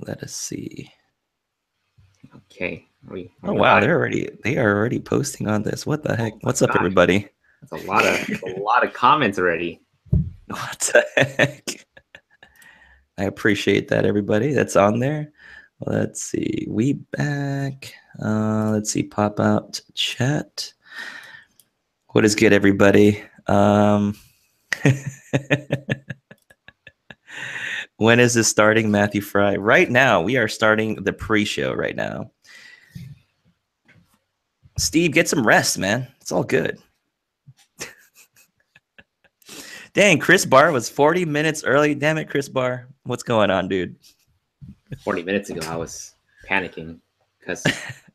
Let us see. Okay. Are Oh we wow, live? they are already posting on this. What the heck? Oh my What's up, gosh. everybody? That's a lot of comments already. What the heck? I appreciate that, everybody that's on there. Let's see. We back. Let's see. Pop out chat. What is good, everybody? When is this starting, Matthew Fry? Right now, we are starting the pre-show right now. Steve, get some rest, man. It's all good. Dang, Chris Barr was 40 minutes early. Damn it, Chris Barr. What's going on, dude? 40 minutes ago, I was panicking because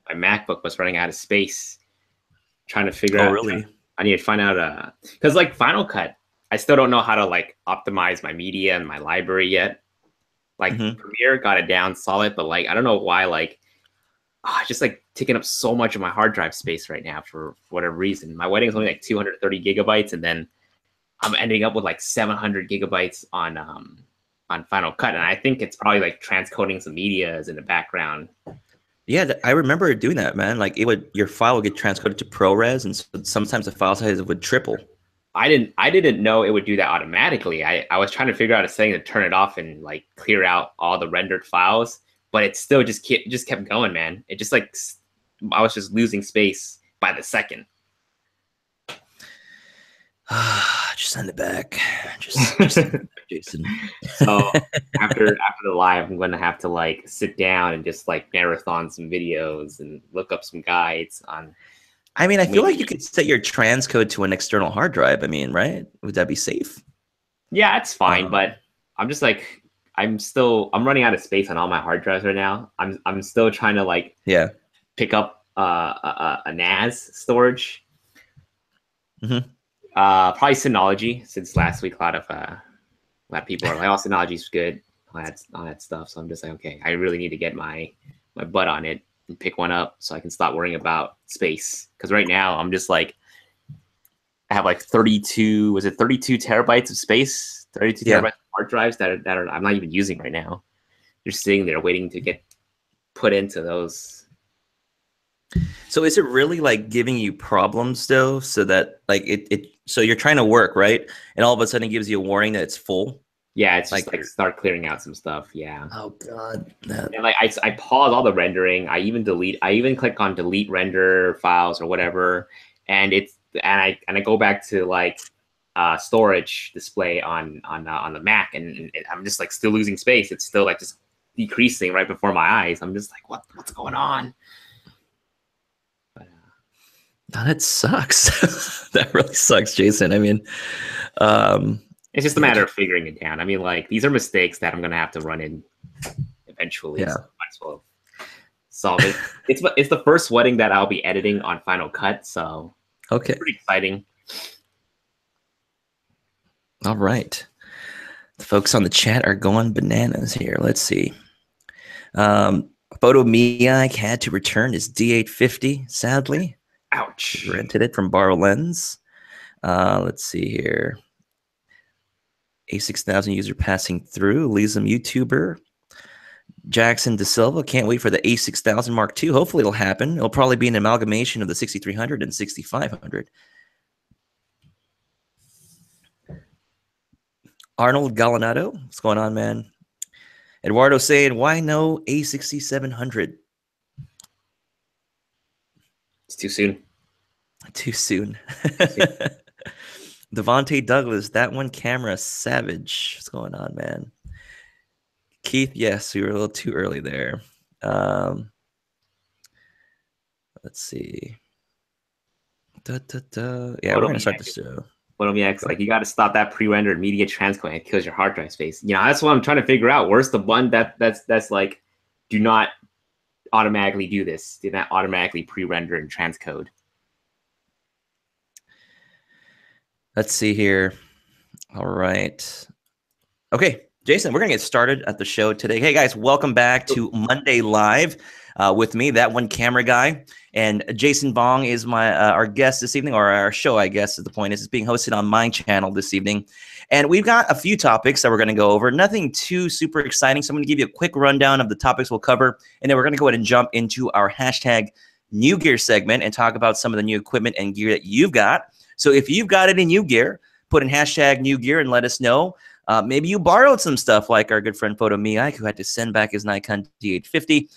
my MacBook was running out of space. Trying to figure Oh, out, really? I need to find out, because like Final Cut, I still don't know how to like optimize my media and my library yet. Like Premiere got it down solid, but like I don't know why, like just like taking up so much of my hard drive space right now for whatever reason. My wedding is only like 230 gigabytes, and then I'm ending up with like 700 gigabytes on Final Cut, and I think it's probably like transcoding some medias in the background. Yeah, I remember doing that, man. Like your file would get transcoded to ProRes, and so sometimes the file size would triple. I didn't know it would do that automatically. I was trying to figure out a setting to turn it off and like clear out all the rendered files, but it still just kept going, man. It just like I was just losing space by the second. Just send it back. Just send it back, Jason. So after the live, I'm gonna have to like sit down and just like marathon some videos and look up some guides on. I mean, I feel like you could set your transcode to an external hard drive. I mean, right? Would that be safe? Yeah, it's fine, but I'm just like I'm running out of space on all my hard drives right now. I'm still trying to like pick up a NAS storage. Probably Synology, since last week a lot of people are like, "Oh, Synology's good," all that stuff. So I'm just like, okay, I really need to get my butt on it and pick one up so I can stop worrying about space. Because right now I'm just like, I have like 32, was it 32 terabytes of space, 32 terabytes of hard drives that are I'm not even using right now. They're sitting there waiting to get put into those. So is it really like giving you problems though? So that like so you're trying to work, right? And all of a sudden it gives you a warning that it's full. Yeah, it's just like start clearing out some stuff. Yeah. Oh god. And like I pause all the rendering. I even click on delete render files or whatever, and I go back to like storage display on the Mac, and I'm just like still losing space. It's still like just decreasing right before my eyes. I'm just like, what's going on? That sucks. That really sucks, Jason. I mean, it's just a matter of figuring it down. I mean, like these are mistakes that I'm gonna have to run in eventually. Yeah. So might as well solve it. It's the first wedding that I'll be editing on Final Cut, so okay, it's pretty exciting. All right, the folks on the chat are going bananas here. Let's see. Photo Miak had to return his D850, sadly. Ouch. He rented it from Borrow Lens. Let's see here. A6000 user passing through. Lism YouTuber. Jackson De Silva, can't wait for the A6000 Mark II. Hopefully it'll happen. It'll probably be an amalgamation of the 6300 and 6500. Arnold Galanado, what's going on, man? Eduardo saying, why no A6700? It's too soon. Too soon. Devontae Douglas, that one camera savage. What's going on, man? Keith, yes, we were a little too early there. Let's see. Yeah, we're going to start the show. Photomiax, like you got to stop that pre-rendered media transcode. It kills your hard drive space. You know, that's what I'm trying to figure out. Where's the one that's like, do not automatically do this. Do not automatically pre-render and transcode. Let's see here. All right. Okay. Jason, we're going to get started at the show today. Hey, guys, welcome back to Monday Live with me, that one camera guy. And Jason Bong is my our guest this evening, or our show, I guess, is the point. It's being hosted on my channel this evening. And we've got a few topics that we're going to go over. Nothing too super exciting. So I'm going to give you a quick rundown of the topics we'll cover. And then we're going to go ahead and jump into our hashtag new gear segment and talk about some of the new equipment and gear that you've got. So if you've got any new gear, put in hashtag new gear and let us know. Maybe you borrowed some stuff like our good friend Photo Miak, who had to send back his Nikon D850.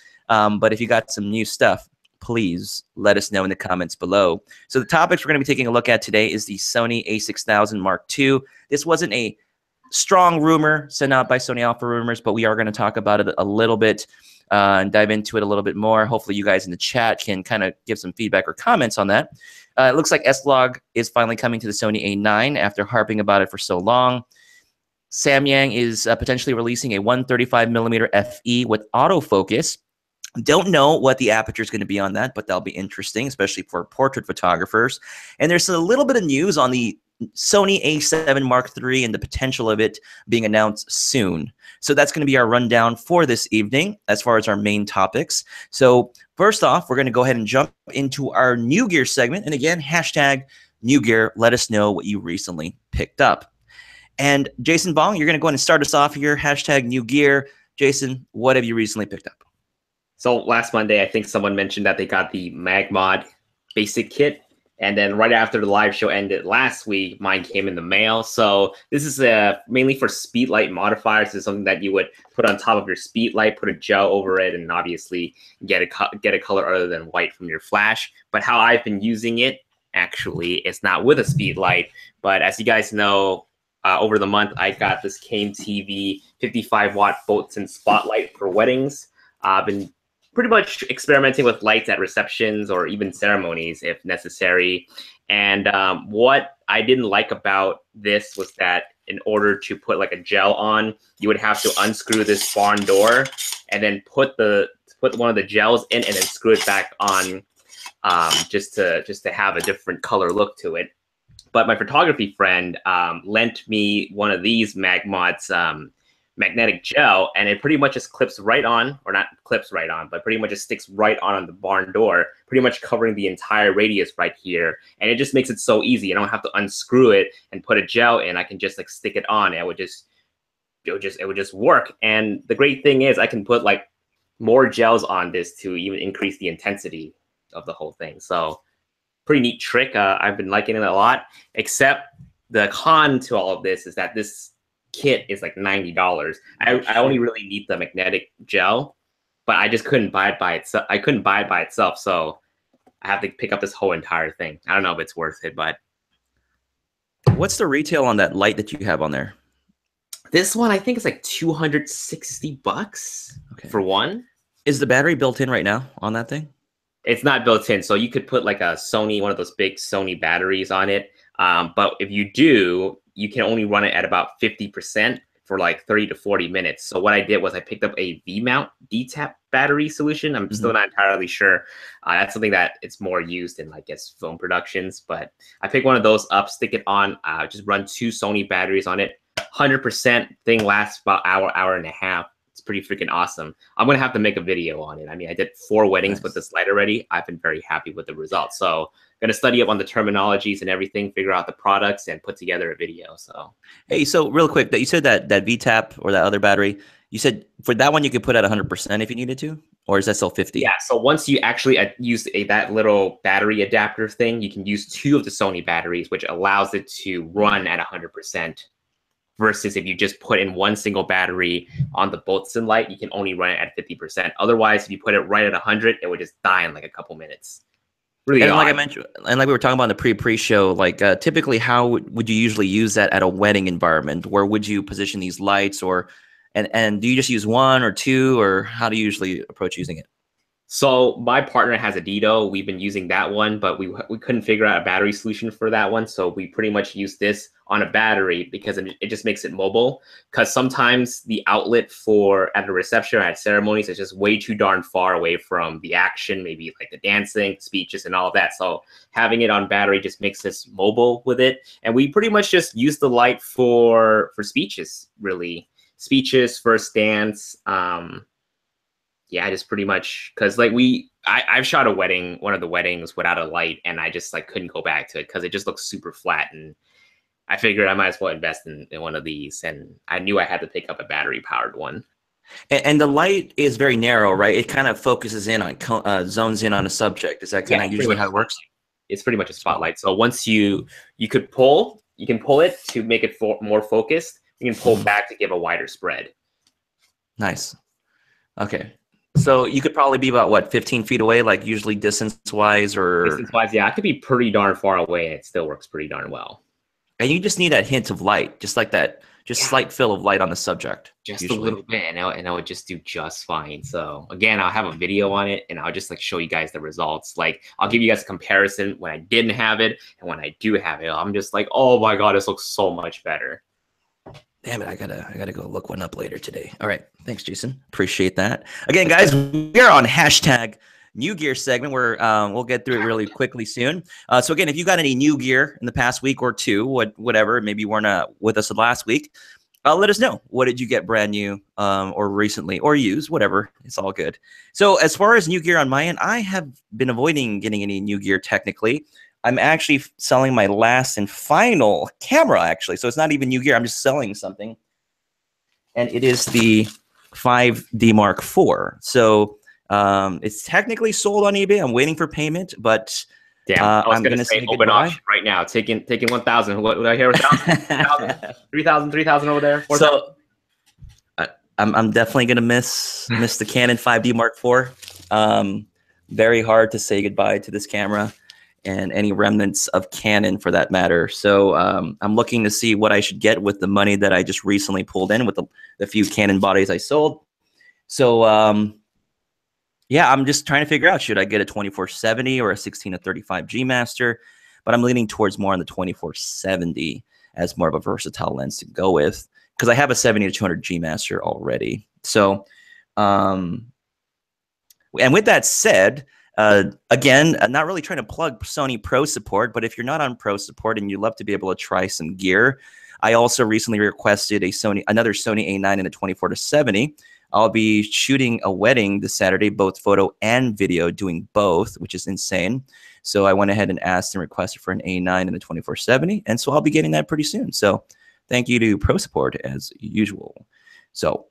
But if you got some new stuff, please let us know in the comments below. So the topics we're going to be taking a look at today is the Sony a6000 Mark II. This wasn't a strong rumor sent out by Sony Alpha Rumors, but we are going to talk about it a little bit and dive into it a little bit more. Hopefully you guys in the chat can kind of give some feedback or comments on that. It looks like SLOG is finally coming to the Sony A9 after harping about it for so long. Samyang is potentially releasing a 135mm FE with autofocus. Don't know what the aperture is going to be on that, but that'll be interesting, especially for portrait photographers. And there's a little bit of news on the Sony a7 Mark III and the potential of it being announced soon. So that's going to be our rundown for this evening as far as our main topics. So first off, we're going to go ahead and jump into our new gear segment. And again, hashtag new gear. Let us know what you recently picked up. And Jason Bong, you're going to go ahead and start us off here. Hashtag new gear. Jason, what have you recently picked up? So last Monday, I think someone mentioned that they got the MagMod basic kit. And then right after the live show ended last week, mine came in the mail. So this is mainly for speed light modifiers. It's something that you would put on top of your speed light, put a gel over it, and obviously get a color other than white from your flash. But how I've been using it, actually, it's not with a speed light. But as you guys know, over the month, I got this Kane TV 55-watt Bolton spotlight for weddings. I've been pretty much experimenting with lights at receptions or even ceremonies if necessary. And what I didn't like about this was that in order to put like a gel on, you would have to unscrew this barn door and then put one of the gels in and then screw it back on just to have a different color look to it. But my photography friend lent me one of these MagMod's magnetic gel, and it pretty much just clips right on, or not clips right on, but pretty much just sticks right on the barn door, pretty much covering the entire radius right here. And it just makes it so easy. I don't have to unscrew it and put a gel in. I can just like stick it on. And it would just work. And the great thing is I can put like more gels on this to even increase the intensity of the whole thing. So pretty neat trick. I've been liking it a lot, except the con to all of this is that this kit is like $90. I only really need the magnetic gel, but I just couldn't buy it by itself. I couldn't buy it by itself, so I have to pick up this whole entire thing. I don't know if it's worth it, but what's the retail on that light that you have on there? This one I think is like $260 for one. Is the battery built in right now on that thing? It's not built in, so you could put like a Sony, one of those big Sony batteries on it. But if you do, you can only run it at about 50% for like 30 to 40 minutes. So what I did was I picked up a V-mount D-tap battery solution. I'm still not entirely sure. That's something that it's more used in, I guess, film productions. But I picked one of those up, stick it on, just run 2 Sony batteries on it. 100% thing lasts about hour and a half. It's pretty freaking awesome. I'm going to have to make a video on it. I mean, I did 4 weddings with this light already. I've been very happy with the results. So I'm going to study up on the terminologies and everything, figure out the products, and put together a video. So, hey, so real quick, that you said that VTAP or that other battery, you said for that one you could put at 100% if you needed to, or is that still 50? Yeah. So once you actually use that little battery adapter thing, you can use 2 of the Sony batteries, which allows it to run at 100%. Versus if you just put in one single battery on the Boltzmann light, you can only run it at 50%. Otherwise, if you put it right at 100, it would just die in like a couple minutes. Really and odd. Like I mentioned, and like we were talking about in the pre-show, like typically how would you usually use that at a wedding environment? Where would you position these lights, or and do you just use 1 or 2, or how do you usually approach using it? So my partner has a Dito. We've been using that one, but we couldn't figure out a battery solution for that one. So we pretty much use this on a battery because it just makes it mobile. Because sometimes the outlet for at a reception or at ceremonies is just way too darn far away from the action, maybe like the dancing, speeches, and all of that. So having it on battery just makes us mobile with it. And we pretty much just use the light for speeches, really. speeches, first dance. Yeah, just pretty much because like I've shot a wedding, one of the weddings without a light, and I just like couldn't go back to it because it just looks super flat. And I figured I might as well invest in one of these, and I knew I had to pick up a battery powered one. And the light is very narrow, right? It kind of focuses in on, zones in on a subject. Is that kind of usually how it works? It's pretty much a spotlight. So once you can pull it to make it more focused. You can pull back to give a wider spread. Nice. Okay. So you could probably be about what, 15 feet away, like usually distance-wise, or distance-wise, yeah, I could be pretty darn far away, and it still works pretty darn well. And you just need that hint of light, just like that, just slight fill of light on the subject. Just usually. A little bit, and I would just do just fine. So again, I'll have a video on it, and I'll just like show you guys the results. Like I'll give you guys a comparison when I didn't have it and when I do have it. I'm just like, oh my god, this looks so much better. Damn it, I gotta go look one up later today. All right, thanks, Jason. Appreciate that. Again, guys, we're on hashtag new gear segment where we'll get through it really quickly soon. So again, if you got any new gear in the past week or two, whatever, maybe you weren't with us last week, let us know. What did you get brand new or recently or used, whatever. It's all good. So as far as new gear on my end, I have been avoiding getting any new gear technically. I'm actually selling my last and final camera, actually. So it's not even new gear. I'm just selling something. And it is the 5D Mark IV. So it's technically sold on eBay. I'm waiting for payment, but I'm going to say open auction right now. Taking 1,000. What did I hear? 1,000, 3,000, 3,000 over there. 4, so I'm definitely going to miss the Canon 5D Mark IV. Very hard to say goodbye to this camera and any remnants of Canon for that matter. So I'm looking to see what I should get with the money that I just recently pulled in with the few Canon bodies I sold. So yeah, I'm just trying to figure out, should I get a 24-70 or a 16-35 G Master? But I'm leaning towards more on the 24-70 as more of a versatile lens to go with, because I have a 70-200 G Master already. So, and with that said, again, I'm not really trying to plug Sony Pro support, but if you're not on Pro support and you'd love to be able to try some gear, I also recently requested another Sony A9 and a 24-70. I'll be shooting a wedding this Saturday, both photo and video, doing both, which is insane. So I went ahead and asked and requested for an A9 and a 24-70, and so I'll be getting that pretty soon. So thank you to Pro Support as usual. So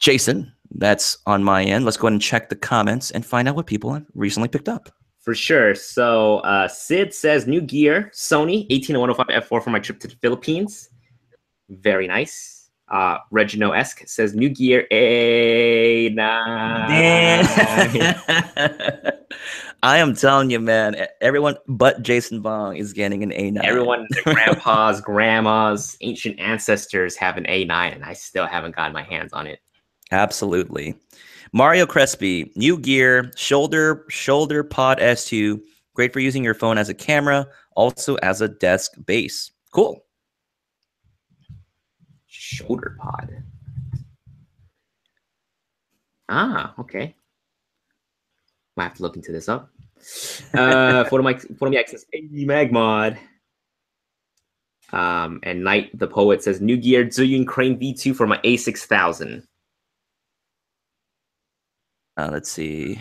Jason, that's on my end. Let's go ahead and check the comments and find out what people have recently picked up. For sure. So Sid says, new gear, Sony 18-105 f4 for my trip to the Philippines. Very nice. Regino-esque says, new gear, A9. I am telling you, man, everyone but Jason Bong is getting an A9. Everyone, their grandpas, grandmas, ancient ancestors have an A9, and I still haven't gotten my hands on it. Absolutely. Mario Crespi, new gear, shoulder pod S2, great for using your phone as a camera, also as a desk base. Cool. Shoulder pod. Ah, okay. Might have to look into this up. Photomy Access 80 Mag Mod. And Knight the Poet says, new gear, Zhiyun Crane V2 for my A6000. Let's see.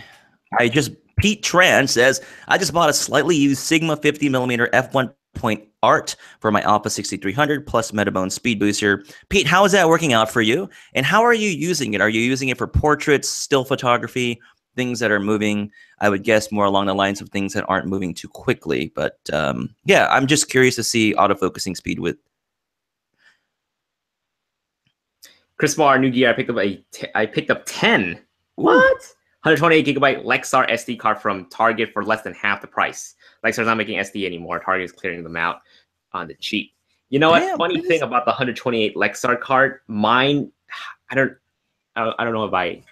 Pete Tran says, I just bought a slightly used Sigma 50mm f1 point art for my Alpha 6300 plus Metabone speed booster. Pete, how is that working out for you? And how are you using it? Are you using it for portraits, still photography, things that are moving? I would guess more along the lines of things that aren't moving too quickly. But yeah, I'm just curious to see autofocusing speed with. Chris Marr, new gear. I picked up 10. What? 128GB Lexar SD card from Target for less than half the price. Lexar's not making SD anymore. Target is clearing them out on the cheap. You know what? Funny thing about the 128 Lexar card, mine, I don't know if I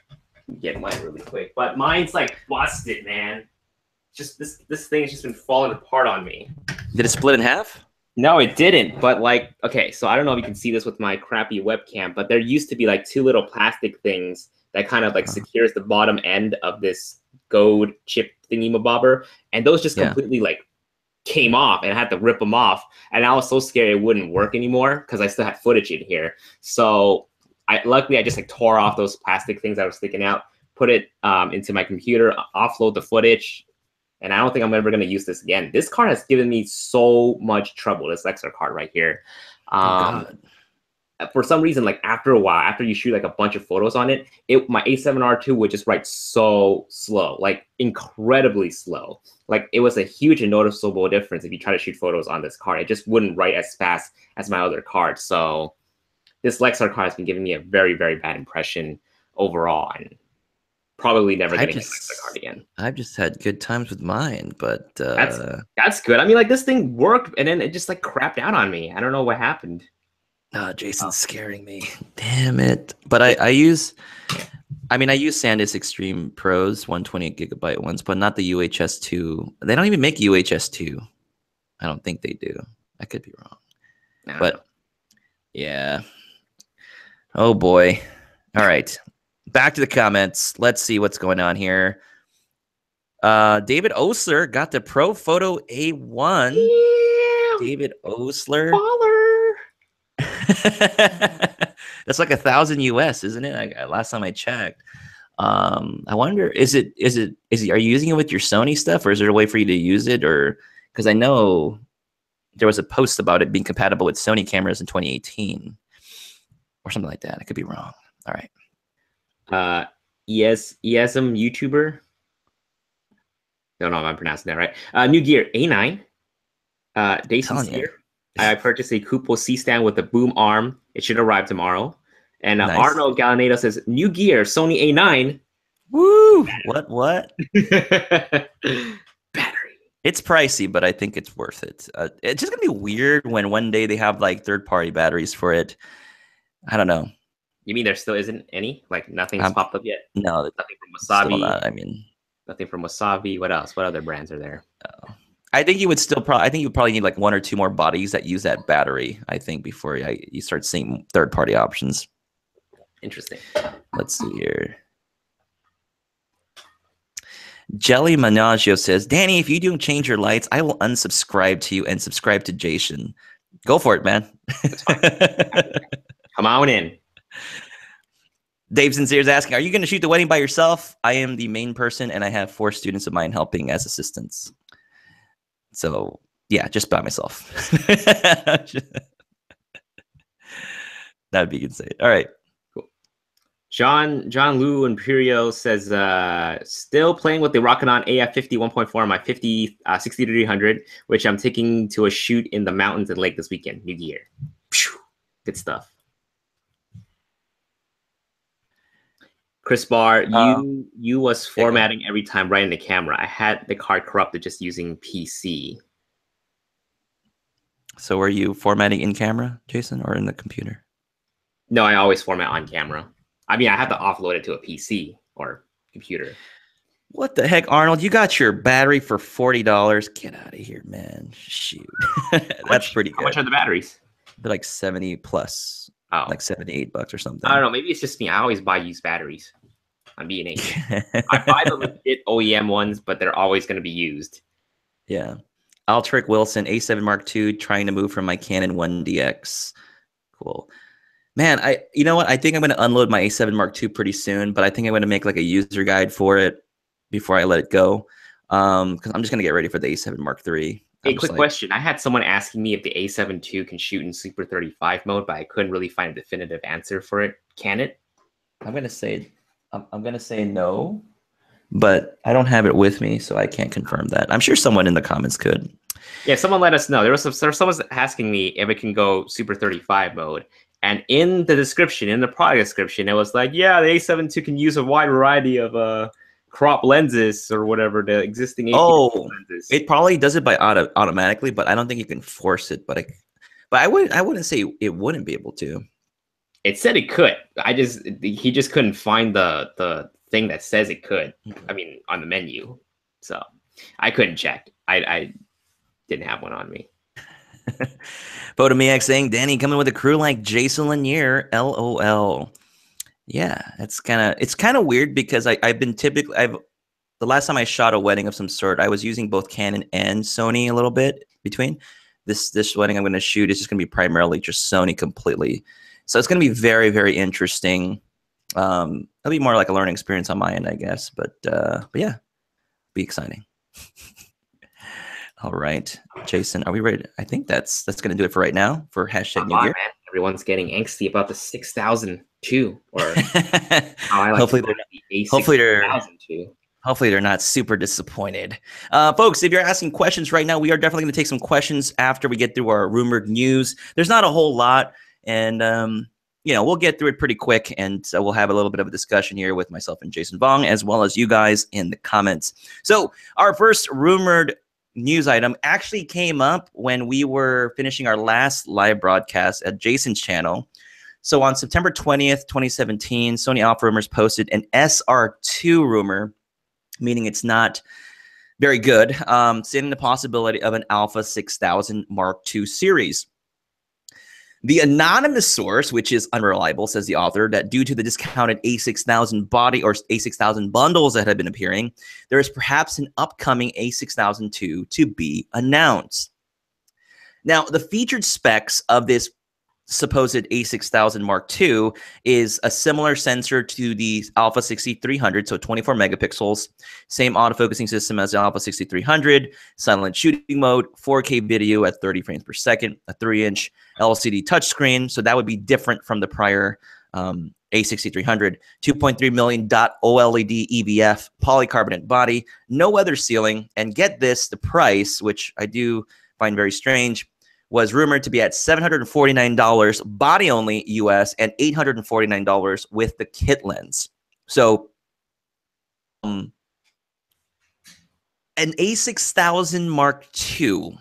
can get mine really quick, but mine's like busted, man. Just this thing's just been falling apart on me. Did it split in half? No, it didn't. But like, okay, so I don't know if you can see this with my crappy webcam, but there used to be like two little plastic things that kind of like secures the bottom end of this gold chip thingy-mabobber, and those just completely like came off, and I had to rip them off, and I was so scared it wouldn't work anymore because I still had footage in here. So luckily I just like tore off those plastic things that were sticking out, put it into my computer, offload the footage, and I don't think I'm ever going to use this again. This card has given me so much trouble. This Lexar card right here. Oh God. For some reason, like after a while, after you shoot like a bunch of photos on it, my A7R2 would just write so slow, like incredibly slow. Like it was a huge and noticeable difference if you try to shoot photos on this card. It just wouldn't write as fast as my other cards. So this Lexar card has been giving me a very, very bad impression overall, and probably never getting a Lexar card again. I've just had good times with mine, but that's good. I mean, like this thing worked, and then it just like crapped out on me. I don't know what happened. Oh, Jason's scaring me. Damn it. But I use SanDisk Extreme Pros 128 gigabyte ones, but not the UHS-2. They don't even make UHS-2. I don't think they do. I could be wrong. But yeah. Oh boy. All right. Back to the comments. Let's see what's going on here. David Osler got the Pro Photo A1. Yeah. David Osler. Baller. That's like 1,000 US, isn't it? Last time I checked. I wonder, are you using it with your Sony stuff, or is there a way for you to use it? Or because I know there was a post about it being compatible with Sony cameras in 2018 or something like that. I could be wrong. All right. ESM YouTuber. Don't know if I'm pronouncing that right. New Gear A9. Daison's here. I purchased a Kupo C-stand with a boom arm. It should arrive tomorrow. And nice. Arnold Galanado says, new gear, Sony A9. Woo! What? Battery. It's pricey, but I think it's worth it. It's just going to be weird when one day they have like third-party batteries for it. I don't know. You mean there still isn't any? Like nothing's popped up yet? No. Nothing from Wasabi? Not, nothing from Wasabi. What else? What other brands are there? I think you would still probably need like 1 or 2 more bodies that use that battery, I think, before you start seeing third-party options. Interesting. Let's see here. Jelly Managio says, Danny, if you don't change your lights, I will unsubscribe to you and subscribe to Jason. Go for it, man. That's fine. Come on in. Dave Sincere is asking, are you going to shoot the wedding by yourself? I am the main person, and I have 4 students of mine helping as assistants. So, yeah, just by myself. That would be insane. All right. Cool. John Lou Imperio says, still playing with the Rockinon AF50 1.4 on my 6300, which I'm taking to a shoot in the mountains and lake this weekend. New gear. Good stuff. Chris Barr, you was formatting every time right in the camera. I had the card corrupted just using PC. So were you formatting in camera, Jason, or in the computer? No, I always format on camera. I mean, I have to offload it to a PC or computer. What the heck, Arnold? You got your battery for $40. Get out of here, man. Shoot. That's pretty good. How much are the batteries? They're like 70 plus. Oh. Like $78 or something. I don't know. Maybe it's just me. I always buy used batteries on B&H. I buy the legit OEM ones, but they're always going to be used. Yeah. Altrick Wilson, A7 Mark II, trying to move from my Canon 1DX. Cool. Man, you know what? I think I'm going to unload my A7 Mark II pretty soon, but I think I'm going to make like a user guide for it before I let it go. Because I'm just going to get ready for the A7 Mark III. Hey, quick question. I had someone asking me if the A7 II can shoot in Super 35 mode, but I couldn't really find a definitive answer for it. Can it? I'm gonna say no, but I don't have it with me, so I can't confirm that. I'm sure someone in the comments could. Yeah, someone let us know. There was someone asking me if it can go Super 35 mode, and in the description, in the product description, it was like, yeah, the A7 II can use a wide variety of crop lenses or whatever the existing lenses. It probably does it by automatically, but I don't think you can force it. But I wouldn't say it wouldn't be able to. It said it could. He just couldn't find the thing that says it could. I mean, on the menu, so I couldn't check. I didn't have one on me. Botomiak saying, Danny coming with a crew like Jason Lanier, LOL. Yeah, it's kind of weird because the last time I shot a wedding of some sort, I was using both Canon and Sony a little bit between. This wedding I'm going to shoot is just going to be primarily just Sony completely. So it's going to be very, very interesting. It'll be more like a learning experience on my end, I guess. But yeah, be exciting. All right, Jason, are we ready? I think that's going to do it for right now for hashtag New Year. Man. Everyone's getting angsty about the 6002, or how I like hopefully to they're call it, the A6002. Hopefully they're not super disappointed. Folks, if you're asking questions right now, we are definitely going to take some questions after we get through our rumored news. There's not a whole lot, and you know, we'll get through it pretty quick, and we'll have a little bit of a discussion here with myself and Jason Vong, as well as you guys in the comments. So our first rumored news item actually came up when we were finishing our last live broadcast at Jason's channel. So on September 20th, 2017, Sony Alpha Rumors posted an SR2 rumor, meaning it's not very good, stating the possibility of an Alpha 6000 Mark II series. The anonymous source, which is unreliable, says the author, that due to the discounted A6000 body or A6000 bundles that have been appearing, there is perhaps an upcoming A6002 to be announced. Now, the featured specs of this supposed A6000 Mark II is a similar sensor to the Alpha 6300, so 24 megapixels, same autofocusing system as the Alpha 6300, silent shooting mode, 4K video at 30 frames per second, a 3-inch LCD touchscreen, so that would be different from the prior A6300, 2.3 million OLED EVF polycarbonate body, no weather sealing, and get this, the price, which I do find very strange, was rumored to be at $749 body only US and $849 with the kit lens. So an A6000 Mark II,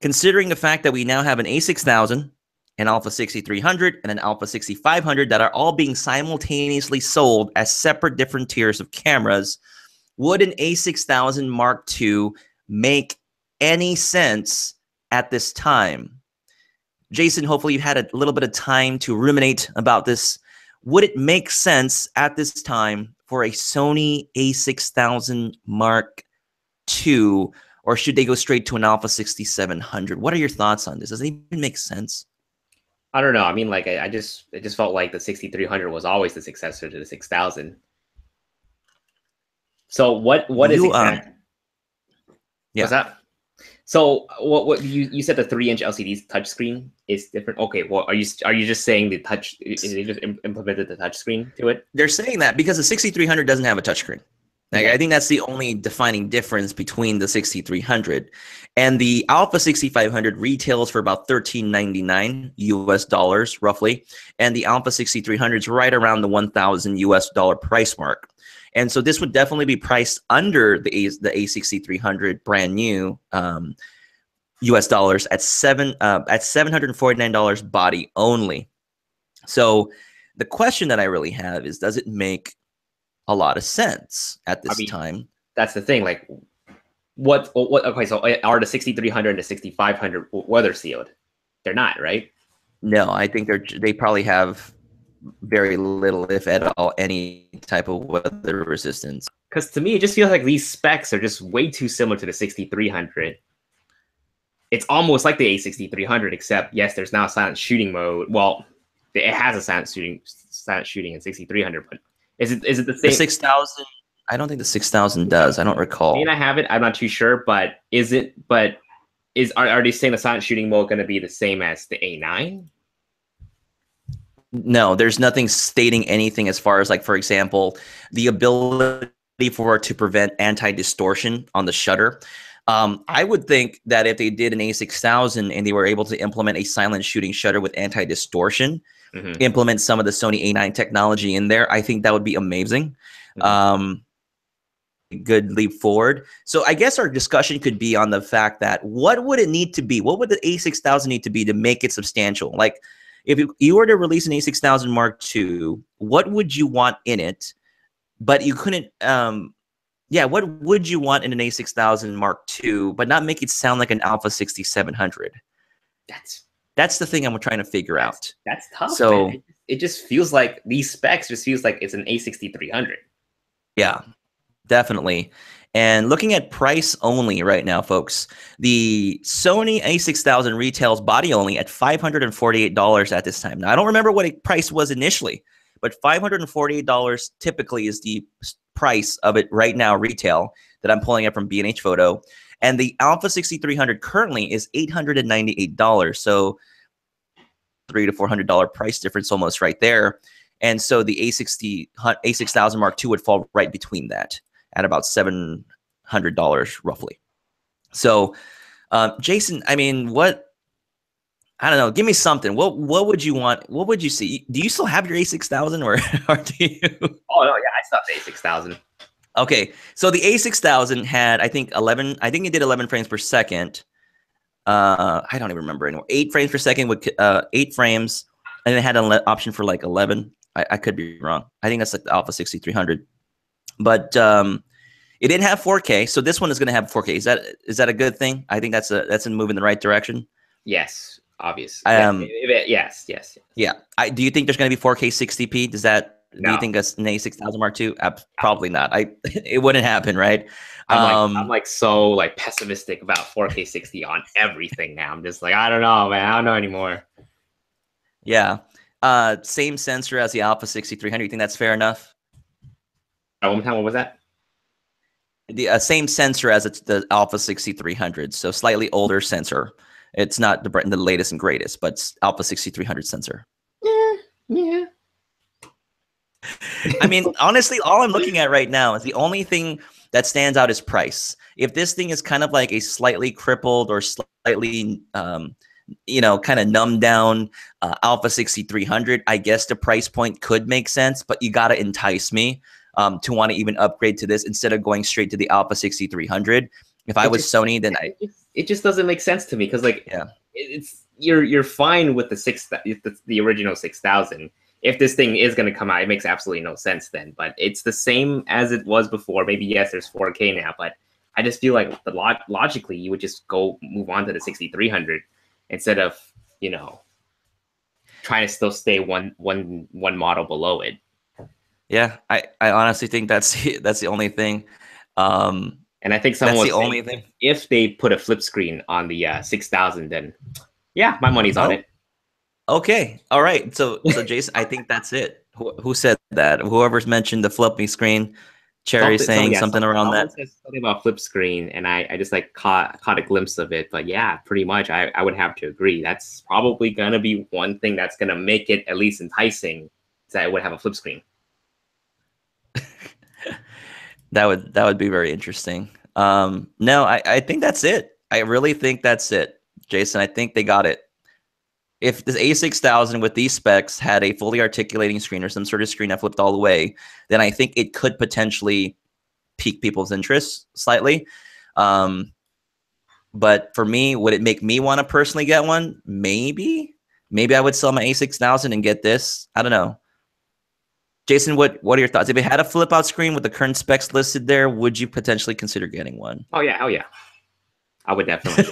considering the fact that we now have an A6000, an Alpha 6300, and an Alpha 6500 that are all being simultaneously sold as separate different tiers of cameras, would an A6000 Mark II make any sense at this time? Jason, hopefully you've had a little bit of time to ruminate about this. Would it make sense at this time for a Sony A6000 Mark II, or should they go straight to an Alpha 6700? What are your thoughts on this? Does it even make sense? I don't know. I mean, like, it just felt like the 6300 was always the successor to the 6000. So what is exact? Yeah. What's that? So what you said the 3-inch LCD touchscreen is different. Okay, well, are you just saying the touch? They just implemented the touchscreen to it? They're saying that because the 6300 doesn't have a touchscreen. Like, I think that's the only defining difference between the 6300 and the Alpha 6500 retails for about $13.99 US dollars roughly, and the Alpha 6300 is right around the $1,000 US dollar price mark. And so this would definitely be priced under the A6300 brand new US dollars at $749 body only. So the question that I really have is, does it make a lot of sense at this time? That's the thing. Like, what? Okay, so are the 6300 and the 6500 weather sealed? They're not, right? No, I think they probably have very little, if at all, any type of weather resistance. Because to me, it just feels like these specs are just way too similar to the 6300. It's almost like the A6300, except yes, there's now a silent shooting mode. Well, it has a silent shooting in 6300, but is it the same? The 6000, I don't think the 6000 does. I don't recall. I mean, I have it. I'm not too sure, but is it? But are they saying the silent shooting mode going to be the same as the A9? No, there's nothing stating anything as far as, like, for example, the ability for it to prevent anti-distortion on the shutter. I would think that if they did an A6000 and they were able to implement a silent shooting shutter with anti-distortion, implement some of the Sony A9 technology in there, I think that would be amazing. Good leap forward. So I guess our discussion could be on the fact that what would it need to be? What would the A6000 need to be to make it substantial? Like, if you were to release an A6000 Mark II, what would you want in it? But you couldn't, what would you want in an A6000 Mark II, but not make it sound like an Alpha 6700? That's the thing I'm trying to figure out. That's tough. So it just feels like these specs just feels like it's an A6300. Yeah, definitely. And looking at price only right now, folks, the Sony a6000 retails body only at $548 at this time. Now, I don't remember what a price was initially, but $548 typically is the price of it right now, retail, that I'm pulling up from B&H Photo. And the Alpha 6300 currently is $898. So $300 to $400 price difference almost right there. And so the A6000 Mark II would fall right between that at about $700 roughly. So, Jason, I mean, I don't know. Give me something. What would you want? What would you see? Do you still have your A6000 or do you? Oh no, yeah, I stopped A6000. Okay, so the A6000 had, I think, 11. I think it did 11 frames per second. I don't even remember anymore. 8 frames per second with 8 frames, and it had an option for like 11. I could be wrong. I think that's like the Alpha 6300, but it didn't have 4K. So this one is going to have 4K. Is that a good thing? I think that's a move in the right direction. Yes, obviously. Yes. Yeah. Do you think there's going to be 4K 60p? Do you think an A6000 Mark II? Probably not. It wouldn't happen, right? I'm like so like pessimistic about 4K 60 on everything now. I'm just like, I don't know, man. I don't know anymore. Yeah. Same sensor as the Alpha 6300. You think that's fair enough? One more time, what was that? The same sensor as the Alpha 6300. So slightly older sensor. It's not the latest and greatest, but it's Alpha 6300 sensor. Yeah. I mean, honestly, all I'm looking at right now is the only thing that stands out is price. If this thing is kind of like a slightly crippled or slightly, kind of numbed down Alpha 6300, I guess the price point could make sense, but you got to entice me to want to even upgrade to this instead of going straight to the Alpha 6300. If I was Sony, then it just doesn't make sense to me because it's you're fine with the original 6000. If this thing is going to come out, it makes absolutely no sense then. But it's the same as it was before. Maybe, yes, there's 4K now, but I just feel like logically you would just move on to the 6300 instead of, trying to still stay one model below it. Yeah, I honestly think that's the only thing. And I think someone was the only thing. If they put a flip screen on the 6000, then yeah, my money's on it. Okay. All right. So Jason, I think that's it. Who said that? Whoever's mentioned the flippy screen, Cherry saying something around that. Something about flip screen, and I just like caught a glimpse of it. But yeah, pretty much I would have to agree. That's probably gonna be one thing that's gonna make it at least enticing, is that it would have a flip screen. That would be very interesting. No, I think that's it. I really think that's it, Jason. I think they got it. If this A6000 with these specs had a fully articulating screen or some sort of screen that flipped all the way, then I think it could potentially pique people's interest slightly. But for me, would it make me want to personally get one? Maybe I would sell my A6000 and get this. I don't know. Jason, what are your thoughts? If it had a flip out screen with the current specs listed there, would you potentially consider getting one? Oh yeah, hell yeah. I would definitely.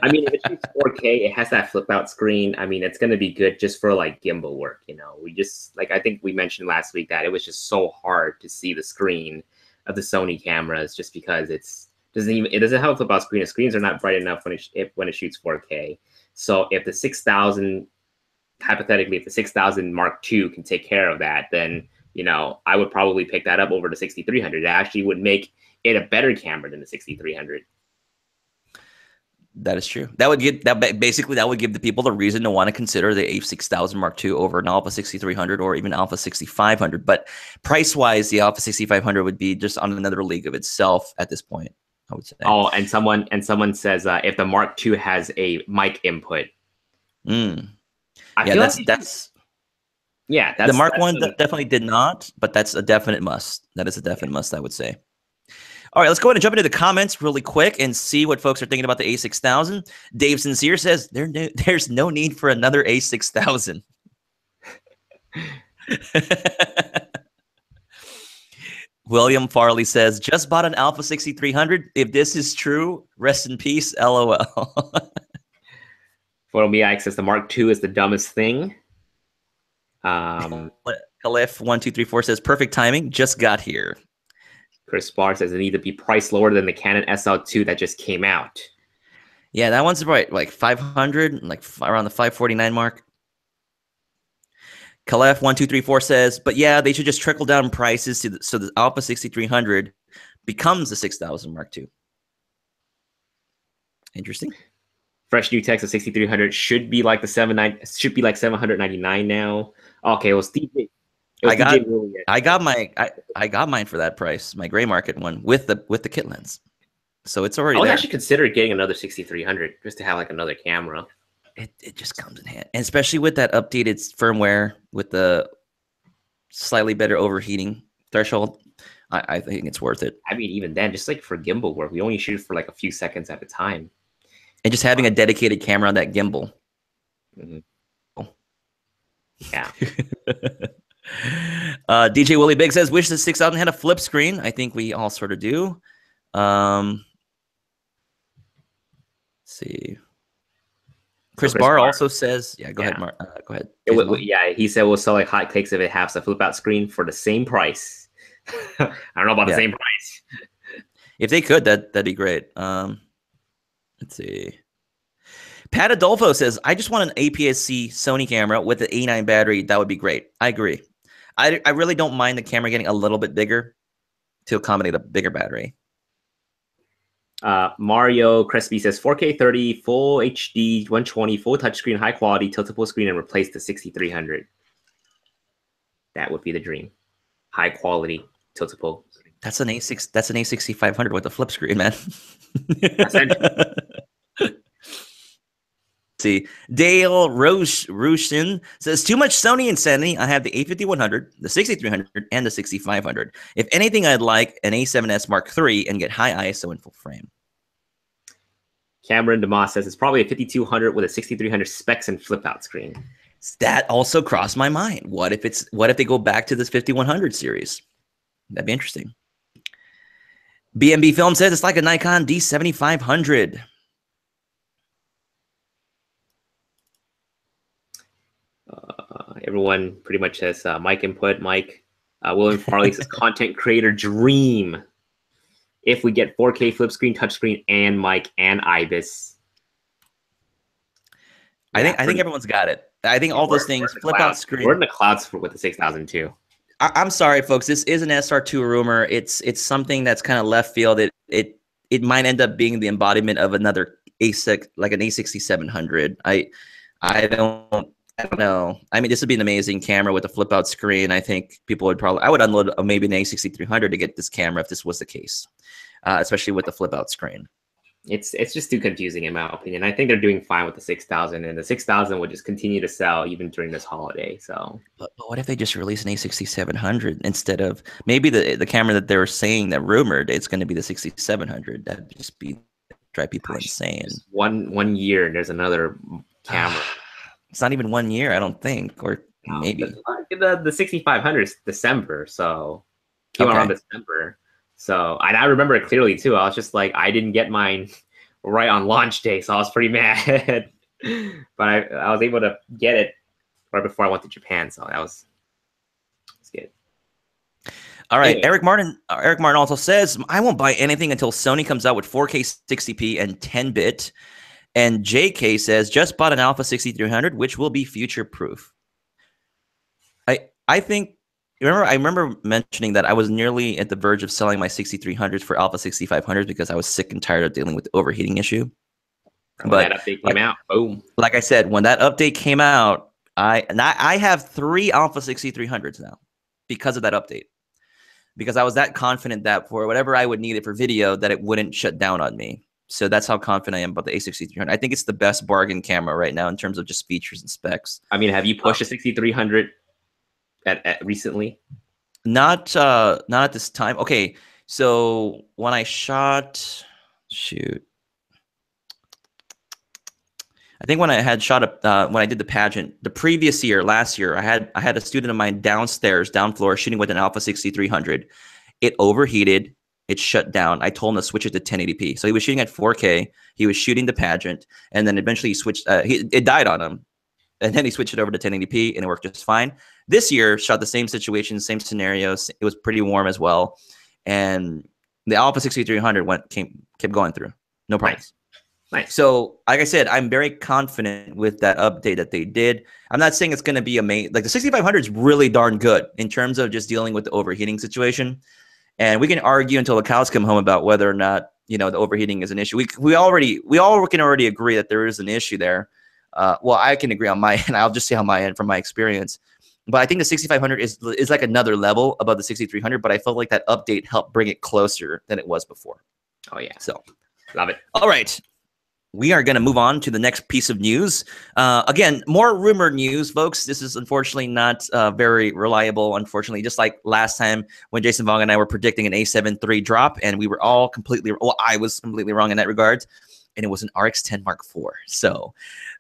I mean, if it shoots 4K, it has that flip out screen. I mean, it's going to be good just for like gimbal work. We just I think we mentioned last week that it was just so hard to see the screen of the Sony cameras just because it doesn't have a flip out screen. The screens are not bright enough when it shoots 4K. So if the 6000, hypothetically, if the 6000 Mark II can take care of that, then I would probably pick that up over the 6300. It actually would make it a better camera than the 6300. That is true. That would give the people the reason to want to consider the A6000 Mark II over an Alpha 6300 or even Alpha 6500. But price-wise, the Alpha 6500 would be just on another league of itself at this point, I would say. Oh, and someone says if the Mark II has a mic input. The Mark I definitely did not, but that's a definite must. That is a definite must, I would say. All right, let's go ahead and jump into the comments really quick and see what folks are thinking about the A6000. Dave Sincere says there's no need for another A6000. William Farley says, just bought an Alpha 6300. If this is true, rest in peace, LOL. For me, I says the Mark II is the dumbest thing. Caliph1234 says, perfect timing, just got here. Chris Barr says it needs to be priced lower than the Canon SL2 that just came out. Yeah, that one's right, like 500, like around the 549 mark. Kalef1234 says, but yeah, they should just trickle down prices so the Alpha 6300 becomes the 6000 Mark II. Interesting. Fresh new text of 6300 should be like the 799 now. Okay, well, Steve, I got mine for that price, my gray market one with the kit lens. So it's already there. I actually consider getting another 6300 just to have like another camera. It just comes in handy, and especially with that updated firmware with the slightly better overheating threshold. I think it's worth it. I mean, even then, just like for gimbal work, we only shoot for like a few seconds at a time. And just having a dedicated camera on that gimbal. Mm-hmm. Oh. Yeah. DJ Willie Big says, wish the 6000 had a flip screen. I think we all sort of do. Let's see. Chris Barr also says, yeah, go ahead, Mark. Go ahead. Yeah, he said we'll sell like hotcakes if it has a flip out screen for the same price. I don't know about the same price. If they could, that'd be great. Let's see. Pat Adolfo says, I just want an APS-C Sony camera with an A9 battery. That would be great. I agree. I really don't mind the camera getting a little bit bigger to accommodate a bigger battery. Mario Crespi says 4K 30, full HD, 120, full touchscreen, high quality, tiltable screen, and replace the 6300. That would be the dream. High quality, tiltable. That's an A6. That's an A6500 with a flip screen, man. See, Dale Rushin says, too much Sony insanity. I have the A5100, the 6300, and the 6500. If anything, I'd like an A7S Mark III and get high ISO in full frame. Cameron DeMoss says it's probably a 5200 with a 6300 specs and flip out screen. That also crossed my mind. What if they go back to this 5100 series? That'd be interesting. BMB Film says it's like a Nikon D7500. Everyone pretty much says Mike input. Mike William Farley says content creator dream. If we get 4K flip screen, touchscreen, and mic and IBIS, I think everyone's got it. I think all those things, flip out screen. We're in the clouds with the 6000 too. I'm sorry, folks. This is an SR2 rumor. It's something that's kind of left field. It might end up being the embodiment of another A6, like an A6700. I don't know. I mean, this would be an amazing camera with a flip out screen. I think people would I would unload maybe an A6300 to get this camera if this was the case, especially with the flip out screen. It's just too confusing in my opinion. I think they're doing fine with the 6000, and the 6000 would just continue to sell even during this holiday. So, but what if they just release an A6700 instead of maybe the camera that they were saying that rumored it's going to be the 6700? That'd just drive people insane. Just one year and there's another camera. It's not even 1 year, I don't think, or maybe the 6500 is December, so came out around December. So, and I remember it clearly too. I was just like, I didn't get mine right on launch day, so I was pretty mad. But I was able to get it right before I went to Japan, so that was good. All right, anyway. Eric Martin also says, I won't buy anything until Sony comes out with 4K 60p and 10-bit. And JK says, just bought an Alpha 6300, which will be future-proof. I think, I remember mentioning that I was nearly at the verge of selling my 6300s for Alpha 6500s because I was sick and tired of dealing with the overheating issue. But that update came out, boom. Like I said, when that update came out, I have 3 Alpha 6300s now because of that update. Because I was that confident that for whatever I would need it for video, that it wouldn't shut down on me. So that's how confident I am about the A6300. I think it's the best bargain camera right now in terms of just features and specs. I mean, have you pushed a 6300 at recently? Not at this time. Okay, so when I shot, I think when I had shot when I did the pageant the previous year, last year, I had a student of mine down floor shooting with an Alpha 6300. It overheated. It shut down. I told him to switch it to 1080p. So he was shooting at 4K. He was shooting the pageant, and then eventually he switched. It died on him, and then he switched it over to 1080p, and it worked just fine. This year, shot the same situation, same scenarios. It was pretty warm as well, and the Alpha 6300 kept going through, no problems. Nice. So, like I said, I'm very confident with that update that they did. I'm not saying it's going to be amazing. Like the 6500 is really darn good in terms of just dealing with the overheating situation. And we can argue until the cows come home about whether or not, you know, the overheating is an issue. We all can already agree that there is an issue there. Well, I can agree on my end. I'll just say on my end from my experience. But I think the 6500 is like another level above the 6300. But I felt like that update helped bring it closer than it was before. Oh yeah, so love it. All right. We are going to move on to the next piece of news. Again, more rumor news, folks. This is unfortunately not very reliable, unfortunately, just like last time when Jason Vong and I were predicting an A7 III drop, and we were all completely, well, I was completely wrong in that regard, and it was an RX-10 Mark IV. So,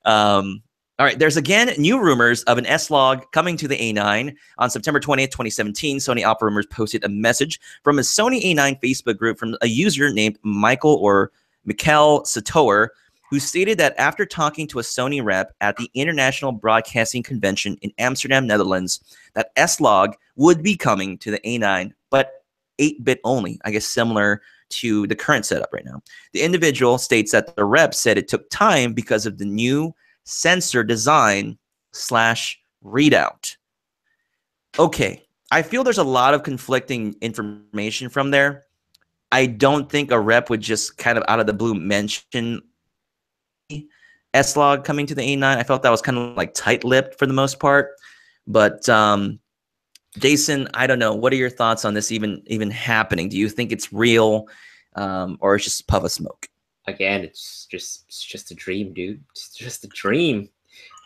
all right, there's again new rumors of an S-Log coming to the A9. On September 20th, 2017, Sony Alpha Rumors posted a message from a Sony A9 Facebook group from a user named Michael Satower, who stated that after talking to a Sony rep at the International Broadcasting Convention in Amsterdam, Netherlands, that S-Log would be coming to the A9, but 8-bit only, I guess similar to the current setup right now. The individual states that the rep said it took time because of the new sensor design / readout. Okay, I feel there's a lot of conflicting information from there. I don't think a rep would just kind of out of the blue mention S-Log coming to the A9. I felt that was kind of like tight-lipped for the most part. But Jason, I don't know. What are your thoughts on this even happening? Do you think it's real, or it's just a puff of smoke? Again, it's just a dream, dude. It's just a dream.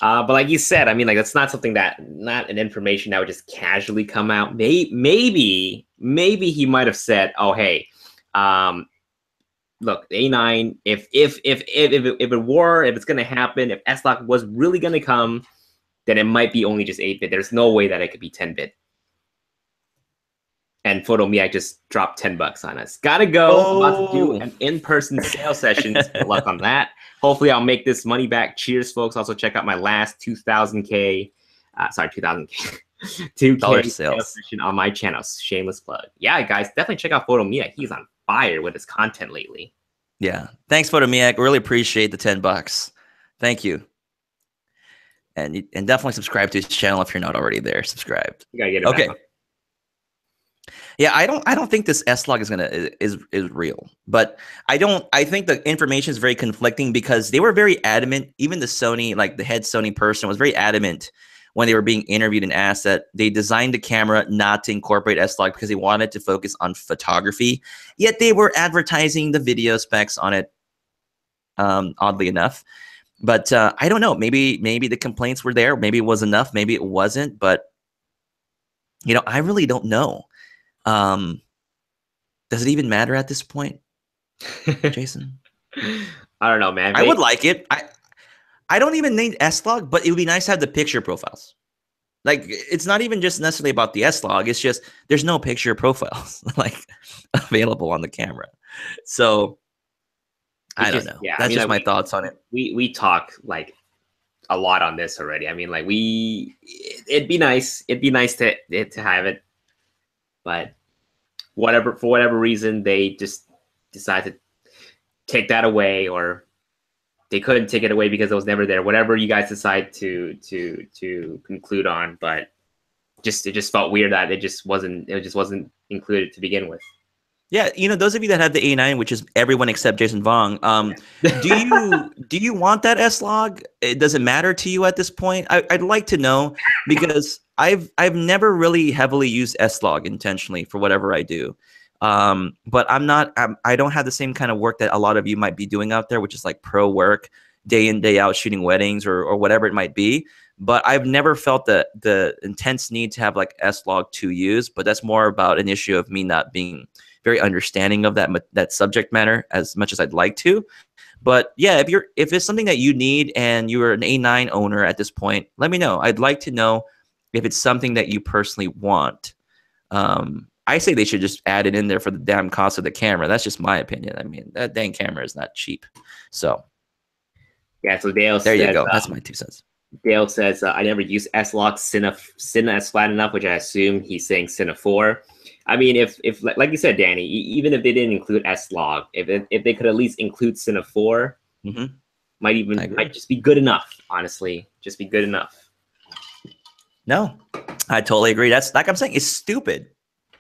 But like you said, I mean, like that's not something not an information that would just casually come out. Maybe he might have said, "Oh, hey, look, the A9. If it's gonna happen, if S-Log was really gonna come, then it might be only just 8-bit. There's no way that it could be 10-bit." And PhotoMiak just dropped $10 on us. Gotta go. I'm about to do an in-person sales session. Good luck on that. Hopefully, I'll make this money back. Cheers, folks. Also, check out my last 2,000K 2K sales session on my channel. Shameless plug. Yeah, guys, definitely check out PhotoMiak. He's on fire with his content lately. Yeah. Thanks, PhotoMiak. Really appreciate the $10. Thank you. And definitely subscribe to his channel if you're not already there. Subscribed. You gotta get it back. Yeah, I don't think this S-Log is real, but I think the information is very conflicting because they were very adamant. Even the Sony, like the head Sony person, was very adamant when they were being interviewed and asked that they designed the camera not to incorporate S-Log because they wanted to focus on photography. Yet they were advertising the video specs on it, oddly enough. But I don't know. Maybe the complaints were there. Maybe it was enough. Maybe it wasn't. But you know, I really don't know. Does it even matter at this point, Jason? I don't know, man. I would like it. I don't even need S-Log, but it would be nice to have the picture profiles. Like, it's not even just necessarily about the S-Log. It's just there's no picture profiles like available on the camera. So I don't know. Yeah, that's just my thoughts on it. We talk like a lot on this already. I mean, like it'd be nice. It'd be nice to have it, but for whatever reason, they just decided to take that away, or they couldn't take it away because it was never there. Whatever you guys decide to conclude on, but it just felt weird that it just wasn't included to begin with. Yeah, you know, those of you that have the A9, which is everyone except Jason Vong, do you want that S-Log? Does it matter to you at this point? I'd like to know, because I've never really heavily used S-Log intentionally for whatever I do. But I don't have the same kind of work that a lot of you might be doing out there, which is like pro work, day in, day out, shooting weddings or whatever it might be. But I've never felt the intense need to have like S-Log to use. But that's more about an issue of me not being very understanding of that subject matter as much as I'd like to. But yeah, if it's something that you need and you're an A9 owner at this point, let me know. I'd like to know if it's something that you personally want. I say they should just add it in there for the damn cost of the camera. That's just my opinion. I mean, that dang camera is not cheap. So yeah, so Dale there you go. That's my 2 cents. Dale says, I never use S-Log Cine S flat enough, which I assume he's saying Cine 4. I mean, if like you said, Danny, even if they didn't include SLOG, if they could at least include Cine 4, might just be good enough. Honestly, just be good enough. No, I totally agree. That's like I'm saying, it's stupid.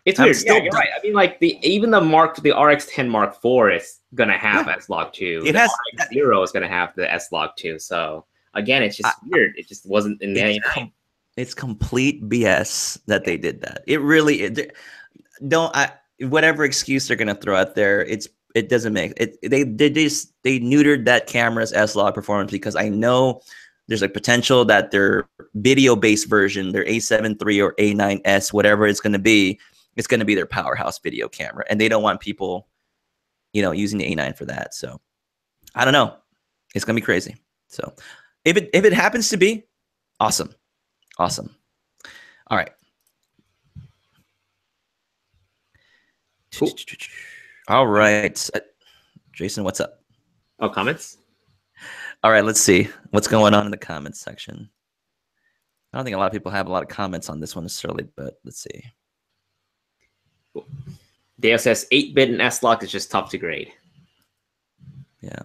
It's weird. Yeah, you're right. I mean, like even the RX10 Mark IV is gonna have SLOG 2. It has RX0 is gonna have the SLOG 2. So again, it's just weird. It just wasn't in the 89. It's complete BS that they did that. It really whatever excuse they're gonna throw out there, it doesn't make it. They neutered that camera's S-Log performance because I know there's a potential that their video-based version, their A7 III or A9S, whatever it's going to be their powerhouse video camera, and they don't want people, using the A9 for that. So I don't know. It's gonna be crazy. So if it happens to be, awesome. All right. Cool. All right. Jason, what's up? Oh, comments? All right, let's see what's going on in the comments section. I don't think a lot of people have a lot of comments on this one necessarily, but let's see. Cool. Dale says 8-bit and S-Log is just tough to grade. Yeah,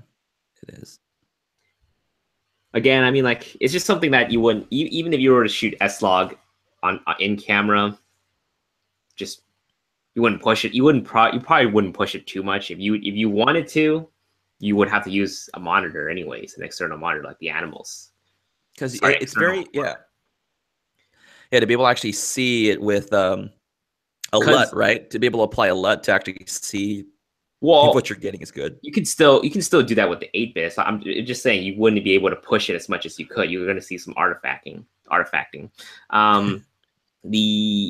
it is. Again, I mean, like, it's just something that you wouldn't, even if you were to shoot S-Log in camera, just you wouldn't push it. You probably wouldn't push it too much. If you wanted to, you would have to use a monitor anyways, an external monitor like the Animals. Because it's very to be able to actually see it with a LUT, right? To be able to apply a LUT to actually see what you're getting is good. You can still do that with the 8-bit. So I'm just saying you wouldn't be able to push it as much as you could. You're going to see some artifacting. What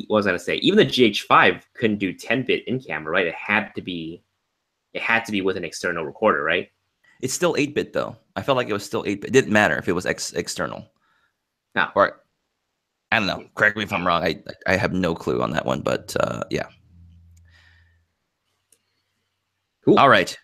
was I going to say? Even the GH5 couldn't do 10-bit in camera, right? It had to be with an external recorder, right? It's still 8-bit though. I felt like it was still 8-bit. It didn't matter if it was external. No. Or I don't know. Correct me if I'm wrong. I have no clue on that one, but yeah. Cool. All right.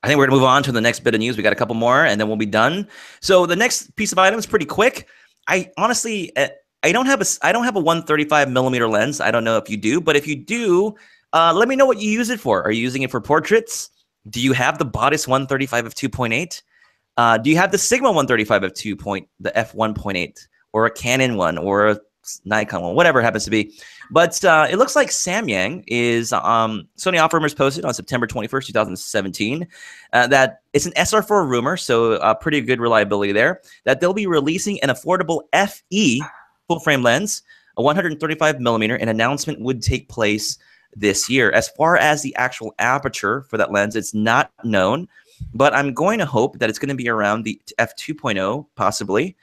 I think we're going to move on to the next bit of news. We got a couple more, and then we'll be done. So the next piece of item is pretty quick. I honestly, I don't have a 135 millimeter lens. I don't know if you do, but if you do, let me know what you use it for. Are you using it for portraits? Do you have the Bodice 135 f 2.8? Do you have the Sigma 135 f the f1.8, or a Canon one, or a Nikon one, whatever it happens to be? But it looks like Samyang is Sony Off Rumors posted on September 21st, 2017, that it's an SR4 rumor, so pretty good reliability there, that they'll be releasing an affordable FE full frame lens, a 135 millimeter. An announcement would take place this year. As far as the actual aperture for that lens, it's not known, but I'm going to hope that it's going to be around the f2.0 possibly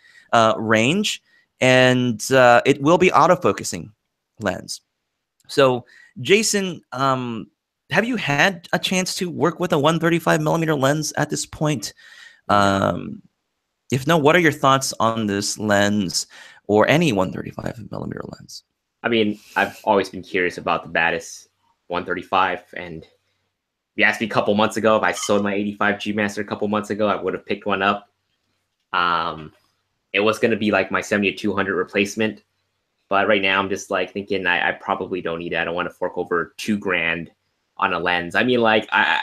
range, and it will be autofocusing lens. So Jason, have you had a chance to work with a 135 millimeter lens at this point? If no, what are your thoughts on this lens or any 135 millimeter lens? I mean, I've always been curious about the Bodice 135, and if you asked me a couple months ago if I sold my 85 G Master a couple months ago, I would have picked one up. It was going to be like my 70-200 replacement, but right now I'm just like thinking I probably don't need it. I don't want to fork over $2,000 on a lens. I mean, like I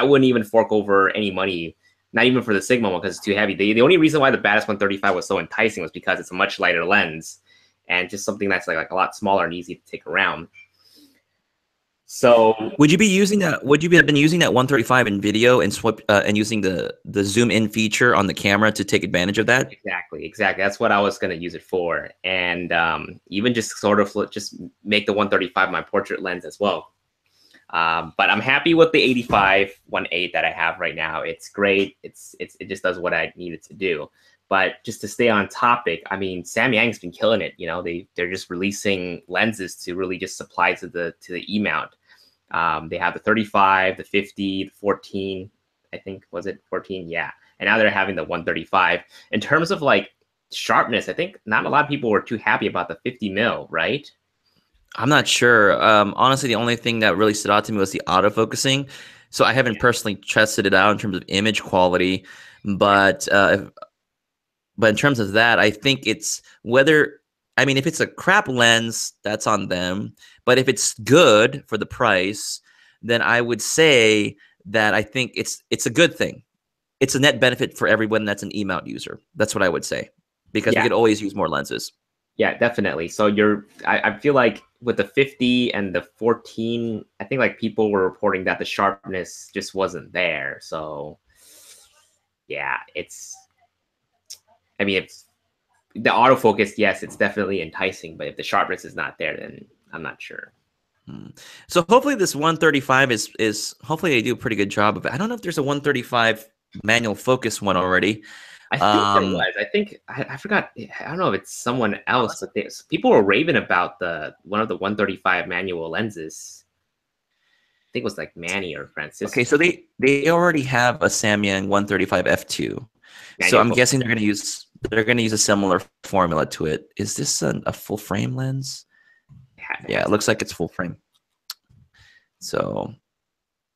wouldn't even fork over any money, not even for the Sigma one, because it's too heavy. The only reason why the Bodice 135 was so enticing was because it's a much lighter lens and just something that's like a lot smaller and easy to take around. So would you be using that? Would you have been using that 135 in video and using the zoom in feature on the camera to take advantage of that? Exactly. That's what I was going to use it for, and even just sort of just make the 135 my portrait lens as well. But I'm happy with the 85 1.8 that I have right now. It's great. It just does what I need it to do. But just to stay on topic, I mean, Samyang's been killing it. You know, they're just releasing lenses to really just supply to the E mount. They have the 35, the 50, the 14. I think, was it 14? Yeah. And now they're having the 135. In terms of like sharpness, I think not a lot of people were too happy about the 50 mil, right? I'm not sure. Honestly, the only thing that really stood out to me was the autofocusing. So I haven't personally tested it out in terms of image quality, but in terms of that, I think it's whether I mean, if it's a crap lens, that's on them. But if it's good for the price, then I would say that I think it's a good thing. It's a net benefit for everyone that's an E-mount user. That's what I would say, because we Yeah, could always use more lenses. yeah, definitely. So I feel like with the 50 and the 14, I think like people were reporting that the sharpness just wasn't there. So yeah, I mean, it's the autofocus, yes, it's definitely enticing, but if the sharpness is not there, then I'm not sure. So hopefully this 135 is hopefully they do a pretty good job of it. I don't know if there's a 135 manual focus one already. I think there was. I think I forgot. I don't know if it's someone else, but people were raving about the one of the 135 manual lenses. I think it was like Manny or Francisco. Okay, so they already have a Samyang 135 f2. So I'm guessing they're going to use a similar formula to it. Is this a full frame lens? Yeah, it looks like it's full frame. So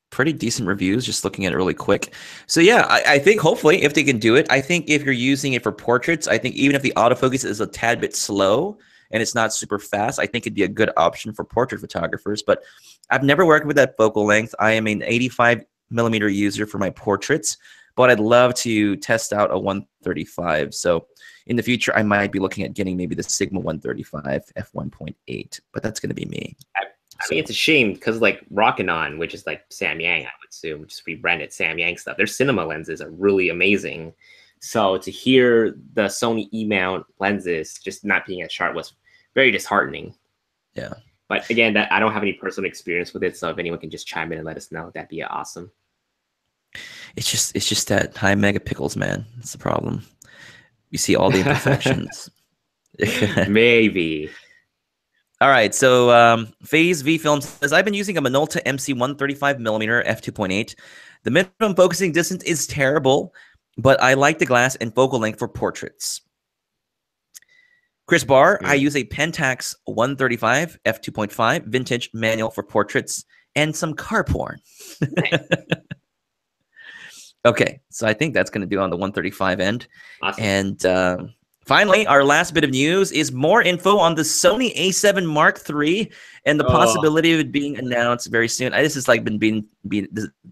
pretty decent reviews, just looking at it really quick. So yeah, I think hopefully if they can do it, I think if you're using it for portraits, I think even if the autofocus is a tad bit slow and it's not super fast, I think it'd be a good option for portrait photographers. But I've never worked with that focal length. I am an 85mm user for my portraits, but I'd love to test out a 135. So in the future, I might be looking at getting maybe the Sigma 135 f1.8, but that's going to be me. I mean, it's a shame because like Rockinon, which is like Samyang, I would assume, just rebranded Samyang stuff. Their cinema lenses are really amazing. So to hear the Sony E-mount lenses just not being as sharp was very disheartening. Yeah. But again, I don't have any personal experience with it, so if anyone can just chime in and let us know, that'd be awesome. It's just that high megapixels, man. That's the problem. You see all the imperfections. Maybe. All right, so Phase V Film says, I've been using a Minolta MC 135mm f2.8. The minimum focusing distance is terrible, but I like the glass and focal length for portraits. Chris Barr, I use a Pentax 135 f2.5 vintage manual for portraits and some car porn. Okay, so I think that's going to do on the 135 end. Awesome. And finally, our last bit of news is more info on the Sony a7 Mark III and the possibility of it being announced very soon. This has like been being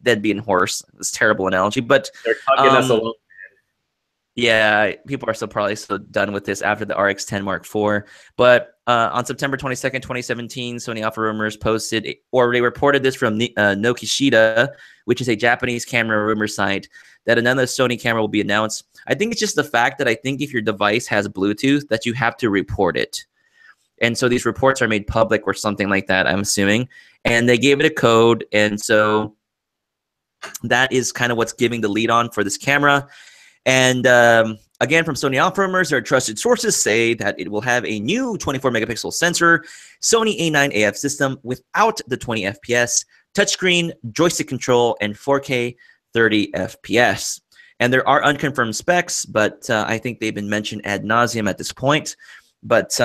dead being horse. It's a terrible analogy, but they're tugging us along. Yeah, people are still probably so done with this after the RX10 Mark IV. But on September 22nd, 2017, Sony Alpha Rumors posted, or they reported this from Nokishida, which is a Japanese camera rumor site, that another Sony camera will be announced. I think it's just the fact that I think if your device has Bluetooth, that you have to report it. And so these reports are made public or something like that, I'm assuming. And they gave it a code. And so that is kind of what's giving the lead on for this camera. And again, from Sony Alpha Rumors, our trusted sources say that it will have a new 24-megapixel sensor, Sony A9 AF system without the 20 FPS, touchscreen, joystick control, and 4K 30 FPS. And there are unconfirmed specs, but I think they've been mentioned ad nauseum at this point. But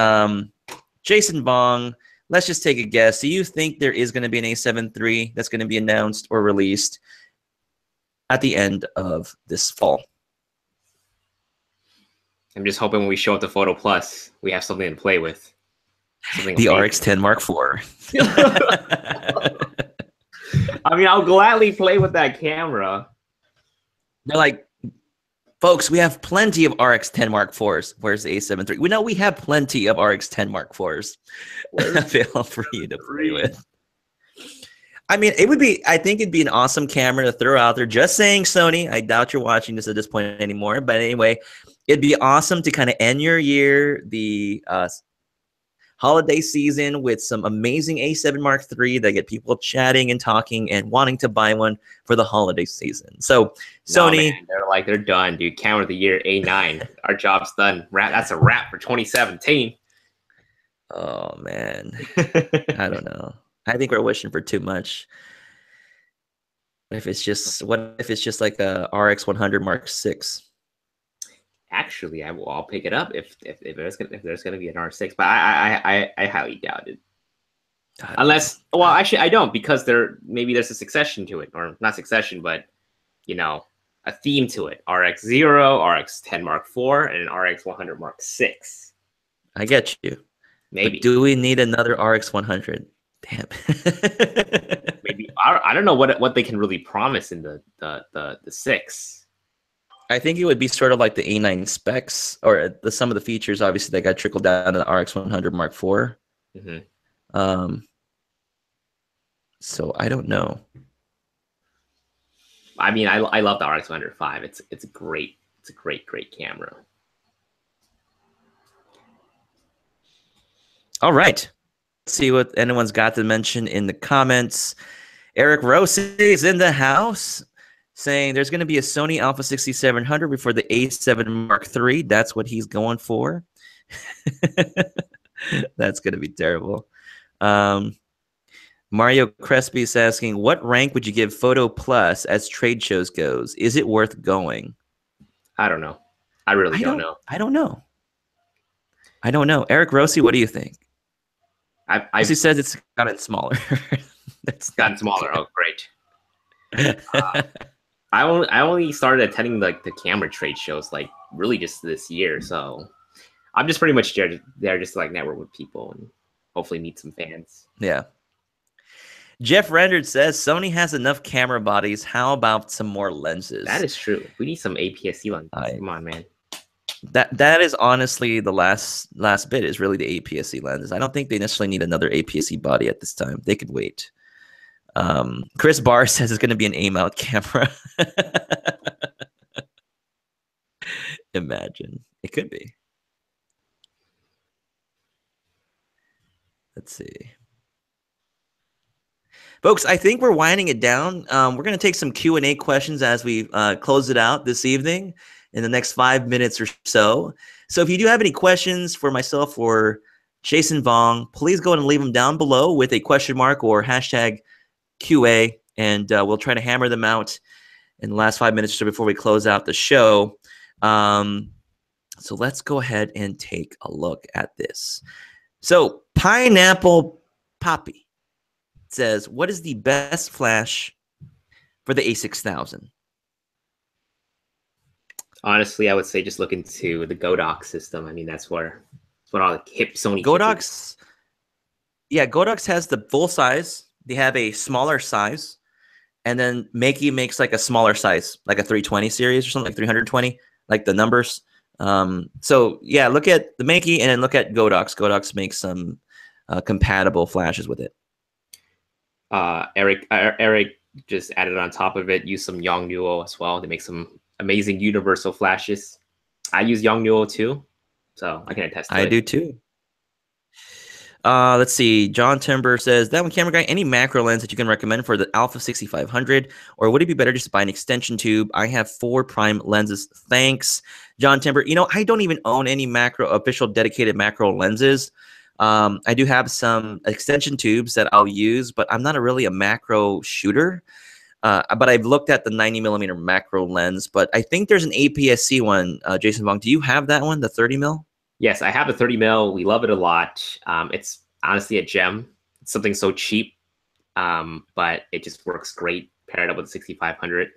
Jason Bong, let's just take a guess. Do you think there is going to be an A7 III that's going to be announced or released at the end of this fall? I'm just hoping when we show up the Photo Plus, we have something to play with. The RX10 Mark IV. I mean, I'll gladly play with that camera. They're like, folks, we have plenty of RX10 Mark IVs. Where's the A7 III? We know we have plenty of RX10 Mark IVs available for you to play with. I mean, it would be, I think it'd be an awesome camera to throw out there. Just saying, Sony, I doubt you're watching this at this point anymore. But anyway, it'd be awesome to kind of end your year, the holiday season, with some amazing A7 Mark III that get people chatting and talking and wanting to buy one for the holiday season. So Sony, man, they're done, dude. Camera of the year A9. Our job's done. That's a wrap for 2017. Oh man, I don't know. I think we're wishing for too much. What if it's just like a RX 100 Mark VI? Actually, I'll pick it up if there's gonna be an R6, but I highly doubt it. Unless, well, actually, I don't, because maybe there's a succession to it, or not succession, but a theme to it. RX 0, RX 10 Mark IV, and an RX 100 Mark VI. I get you. But Maybe. do we need another RX 100? Damn. Maybe I don't know what they can really promise in the six. I think it would be sort of like the A9 specs, or some of the features, obviously, that got trickled down to the RX 100 Mark IV. Mm-hmm. So I don't know. I mean, I love the RX 105. It's a great great camera. All right. Let's see what anyone's got to mention in the comments. Eric Rossi is in the house saying there's going to be a Sony Alpha 6700 before the A7 Mark III. That's what he's going for. That's going to be terrible. Mario Crespi is asking, what rank would you give Photo Plus as trade shows goes? Is it worth going? I don't know. I really don't know. I don't know. I don't know. Eric Rossi, what do you think? He says it's gotten smaller. It's gotten smaller. Oh, great. I only started attending like the camera trade shows like really just this year, so I'm just pretty much there just to like network with people and hopefully meet some fans. Yeah. Jeff Rendered says Sony has enough camera bodies. How about some more lenses? That is true. We need some APS-C lenses. Come on, man. That is honestly the last bit is really the APS-C lenses. I don't think they necessarily need another APS-C body at this time. They could wait. Chris Barr says it's going to be an aim-out camera. Imagine. It could be. Let's see. Folks, I think we're winding it down. We're going to take some Q&A questions as we close it out this evening in the next 5 minutes or so. So if you do have any questions for myself or Jason Vong, please go ahead and leave them down below with a question mark or hashtag QA, and we'll try to hammer them out in the last 5 minutes or so before we close out the show. So let's go ahead and take a look at this. So Pineapple Poppy says, what is the best flash for the A6000? Honestly, I would say just look into the Godox system. I mean, that's what all the hip Sony Godox. Yeah, Godox has the full size. They have a smaller size, and then Makey makes like a smaller size, like a 320 series or something, like 320, like the numbers. So yeah, look at the Makey and then look at Godox. Godox makes some compatible flashes with it. Eric just added on top of it. Use some Yongnuo as well to make some amazing universal flashes. I use Yongnuo too, so I can attest to it. I do too. Let's see. John Timber says, that one camera guy, any macro lens that you can recommend for the Alpha 6500, or would it be better just to buy an extension tube? I have 4 prime lenses. Thanks, John Timber. You know, I don't even own any official dedicated macro lenses. I do have some extension tubes that I'll use, but I'm not really a macro shooter. But I've looked at the 90mm macro lens, but I think there's an APS-C one. Jason Vong, do you have that one, the 30mm? Yes, I have a 30mm. We love it a lot. It's honestly a gem. It's something so cheap, but it just works great paired up with the 6500.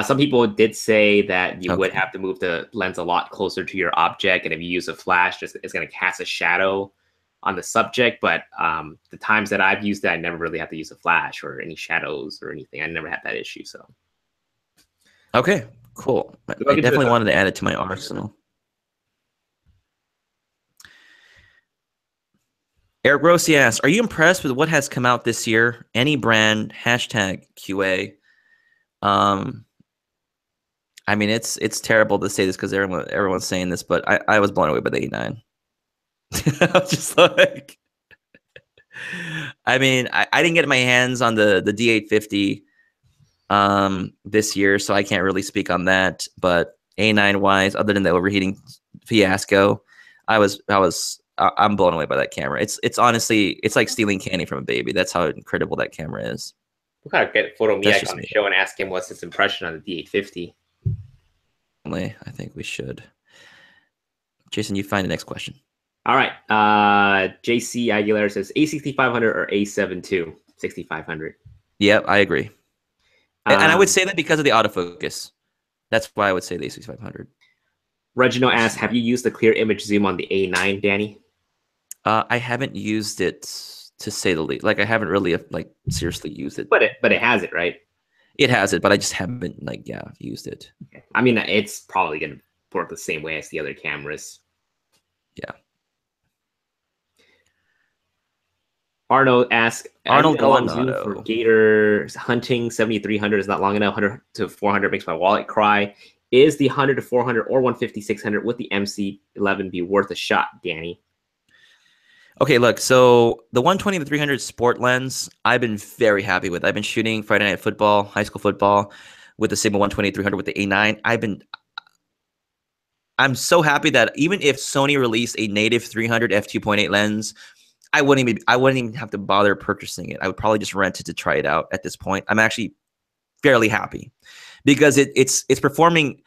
Some people did say that you would have to move the lens a lot closer to your object, and if you use a flash, it's going to cast a shadow on the subject. But the times that I've used it, I never really had to use a flash or any shadows or anything. I never had that issue. So, okay, cool. I definitely wanted to add it to my arsenal. Eric Rossi asks, are you impressed with what has come out this year? Any brand, hashtag QA. I mean, it's terrible to say this because everyone's saying this, but I was blown away by the A9. I was just like, I mean, I didn't get my hands on the D850 this year, so I can't really speak on that. But A9 wise, other than the overheating fiasco, I'm blown away by that camera. It's honestly, it's like stealing candy from a baby. That's how incredible that camera is. We'll kind of get Photo Miak on the show and ask him what's his impression on the D850. I think we should. Jason, you find the next question. All right. JC Aguilera says A6500 or A7 II 6500. Yep, I agree. And I would say that because of the autofocus. That's why I would say the A6500. Reginald asks, have you used the clear image zoom on the A9, Danny? I haven't used it, to say the least. Like, I haven't really like seriously used it. But it has it, right? It has it, but I just haven't used it. Okay. I mean, it's probably gonna work the same way as the other cameras. Yeah. Arnold asks, Arnold zoom for gator hunting 7300 is not long enough. 100 to 400 makes my wallet cry. Is the 100 to 400 or 150 600 with the MC11 be worth a shot, Danny? Okay, look, so the 120 to 300 sport lens, I've been very happy with. I've been shooting Friday Night Football, high school football, with the Sigma 120 300 with the A9. I'm so happy that even if Sony released a native 300 f2.8 lens, I wouldn't even have to bother purchasing it. I would probably just rent it to try it out at this point. I'm actually fairly happy because it's performing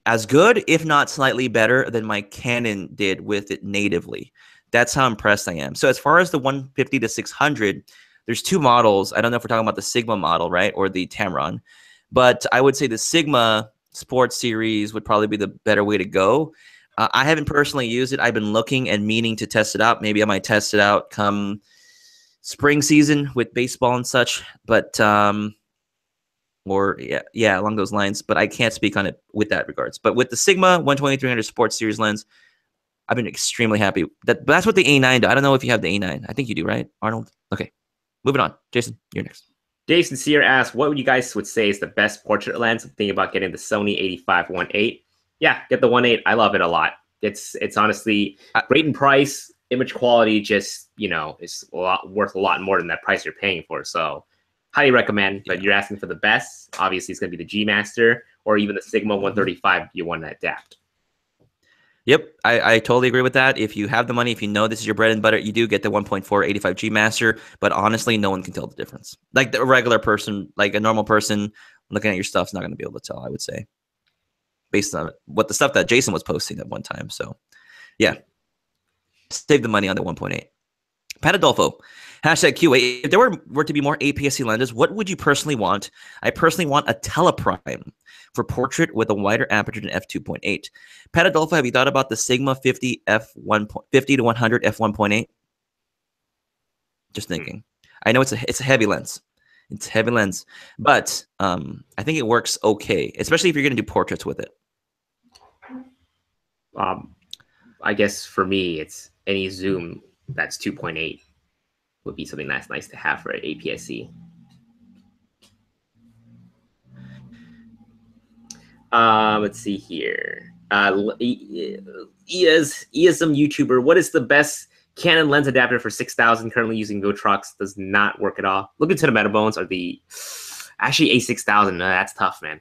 as good, if not slightly better, than my Canon did with it natively. That's how impressed I am. So as far as the 150 to 600, there's two models. I don't know if we're talking about the Sigma model, right, or the Tamron, but I would say the Sigma Sports Series would probably be the better way to go. I haven't personally used it. I've been looking and meaning to test it out. Maybe I might test it out come spring season with baseball and such, but or yeah, along those lines. But I can't speak on it with that regards. But with the Sigma 120-300 Sports Series lens, I've been extremely happy. That's what the A9 do. I don't know if you have the A9. I think you do, right, Arnold? Okay, moving on. Jason, you're next. Jason Sear asks, what would you guys say is the best portrait lens? I'm thinking about getting the Sony 85 1.8. Yeah, get the 1.8. I love it a lot. It's honestly great in price, image quality. Just is worth a lot more than that price you're paying for. So, highly recommend. But you're asking for the best. Obviously, it's going to be the G Master or even the Sigma 135. You want to adapt. Yep, I totally agree with that. If you have the money, if you know this is your bread and butter, you do get the 1.4 85 G Master. But honestly, no one can tell the difference. Like the regular person, like a normal person looking at your stuff is not going to be able to tell, I would say, based on what the stuff that Jason was posting at one time. So, yeah, save the money on the 1.8. Patadolfo, #QA. If there were to be more APS-C lenses, what would you personally want? I personally want a teleprime for portrait with a wider aperture than f2.8. Patadolfo, have you thought about the Sigma 50 50 to 100 f1.8? Just thinking. I know it's a heavy lens. It's a heavy lens, but I think it works okay, especially if you're going to do portraits with it. I guess for me, it's any zoom that's 2.8 would be something that's nice to have for an APS-C. Let's see here. EASM YouTuber, what is the best Canon lens adapter for 6000 currently using Gotrox? Does not work at all. Look into the Metabones or the actually A6000. No, that's tough, man.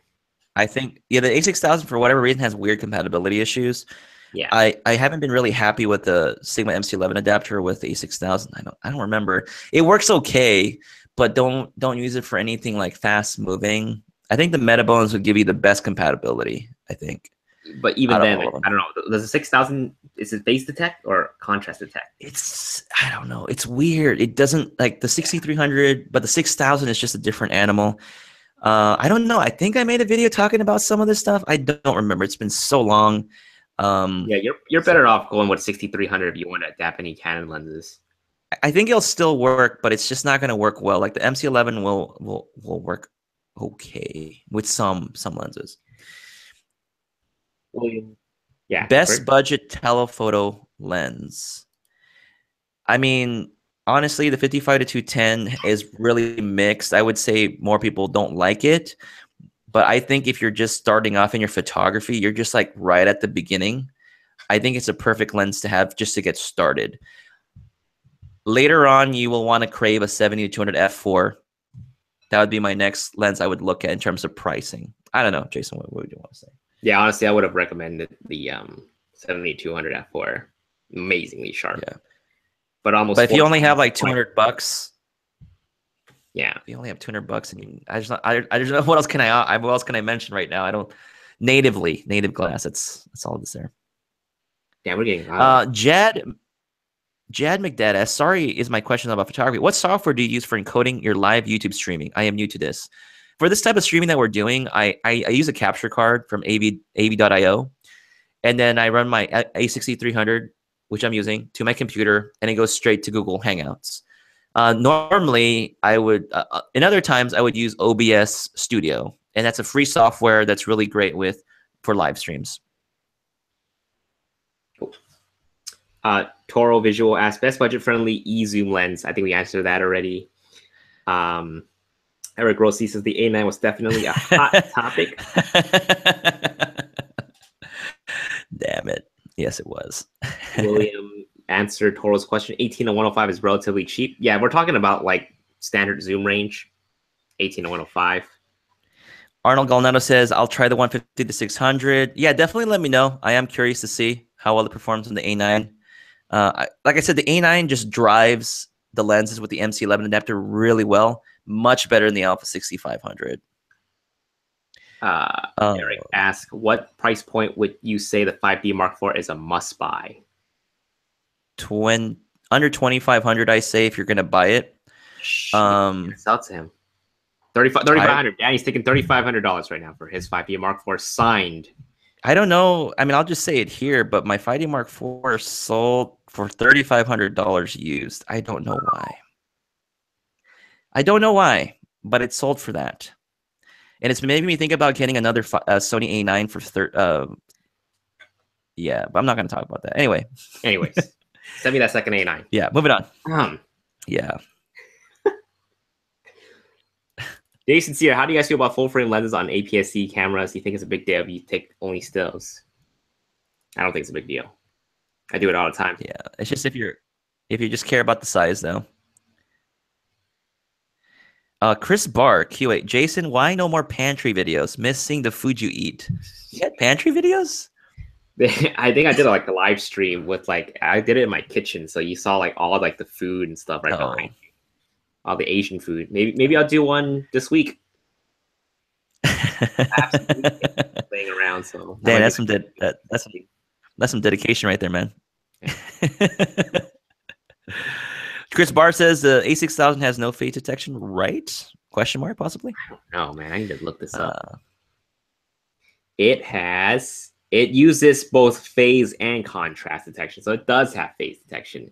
I think the A6000 for whatever reason has weird compatibility issues. Yeah, I haven't been really happy with the Sigma MC11 adapter with the A6000. I don't remember. It works okay, but don't use it for anything like fast moving. I think the Metabones would give you the best compatibility, I think. But even then, I don't know. Does the 6000, is it phase detect or contrast detect? I don't know. It's weird. It doesn't, like the 6300, but the 6000 is just a different animal. I don't know. I think I made a video talking about some of this stuff. I don't remember. It's been so long. Yeah, you're better off going with 6300 if you want to adapt any Canon lenses. I think it'll still work, but it's just not going to work well. Like the MC11 will work okay with some lenses. Yeah. Best budget telephoto lens. I mean, honestly, the 55 to 210 is really mixed. I would say more people don't like it. But I think if you're just starting off in your photography, you're just like right at the beginning. I think it's a perfect lens to have just to get started. Later on, you will want to crave a 70 to 200 f4. That would be my next lens I would look at in terms of pricing. I don't know, Jason, what would you want to say? Yeah, honestly, I would have recommended the 70 to 200 f4. Amazingly sharp. Yeah. But if you only have like $200, yeah, if you only have $200, and I just know what else can I mention right now? I don't native glass. That's all that's there. Yeah, we're getting Jad McDad asks, sorry is my question about photography. What software do you use for encoding your live YouTube streaming? I am new to this. For this type of streaming that we're doing, I use a capture card from AV.io. and then I run my A6300, which I'm using, to my computer, and it goes straight to Google Hangouts. Normally, I would, in other times, I would use OBS Studio, and that's a free software that's really great for live streams. Toro Visual asks, best budget-friendly e-zoom lens. I think we answered that already. Eric Rossi says the A9 was definitely a hot topic. Damn it. Yes, it was. William answered Toro's question. 18 to 105 is relatively cheap. Yeah, we're talking about like standard zoom range. 18 to 105. Arnold Galnado says, I'll try the 150 to 600. Yeah, definitely let me know. I am curious to see how well it performs on the A9. Like I said, the A9 just drives the lenses with the MC11 adapter really well. Much better than the Alpha 6500. Eric asks, what price point would you say the 5D Mark IV is a must buy? Under 2,500, I say, if you're going to buy it. Sell to him. 3,500. Danny's taking $3,500 right now for his 5D Mark IV signed. I don't know. I mean, I'll just say it here, but my 5D Mark IV sold for $3,500 used. I don't know why. I don't know why, but it sold for that. And it's making me think about getting another Sony A9 for yeah, but I'm not going to talk about that. Anyways, send me that second A9. Yeah, moving on. Yeah. Jason Sear, how do you guys feel about full frame lenses on APS-C cameras? Do you think it's a big deal if you take only stills? I don't think it's a big deal. I do it all the time. Yeah, it's just if you just care about the size, though. Chris Barr, Q8. Jason, why no more pantry videos? Miss seeing the food you eat. You had pantry videos? I think I did like a live stream with I did it in my kitchen, so you saw like all like the food and stuff behind you. All the Asian food. Maybe I'll do one this week. Absolutely playing around. So Dan, that's some dedication right there, man. Yeah. Chris Barr says the A6000 has no phase detection, right? Question mark, possibly? I don't know, man. I need to look this up. It uses both phase and contrast detection, so it does have phase detection.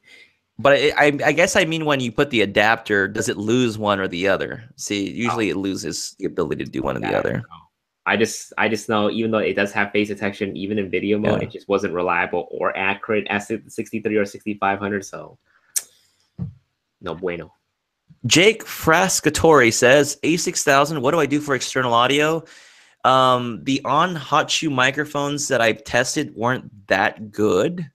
But I guess I mean when you put the adapter, does it lose one or the other? See, usually it loses the ability to do one or the other. I just know even though it does have phase detection, even in video mode, it just wasn't reliable or accurate as the 63 or 6500. So no bueno. Jake Frascatori says, A6000, what do I do for external audio? The on hot shoe microphones that I've tested weren't that good.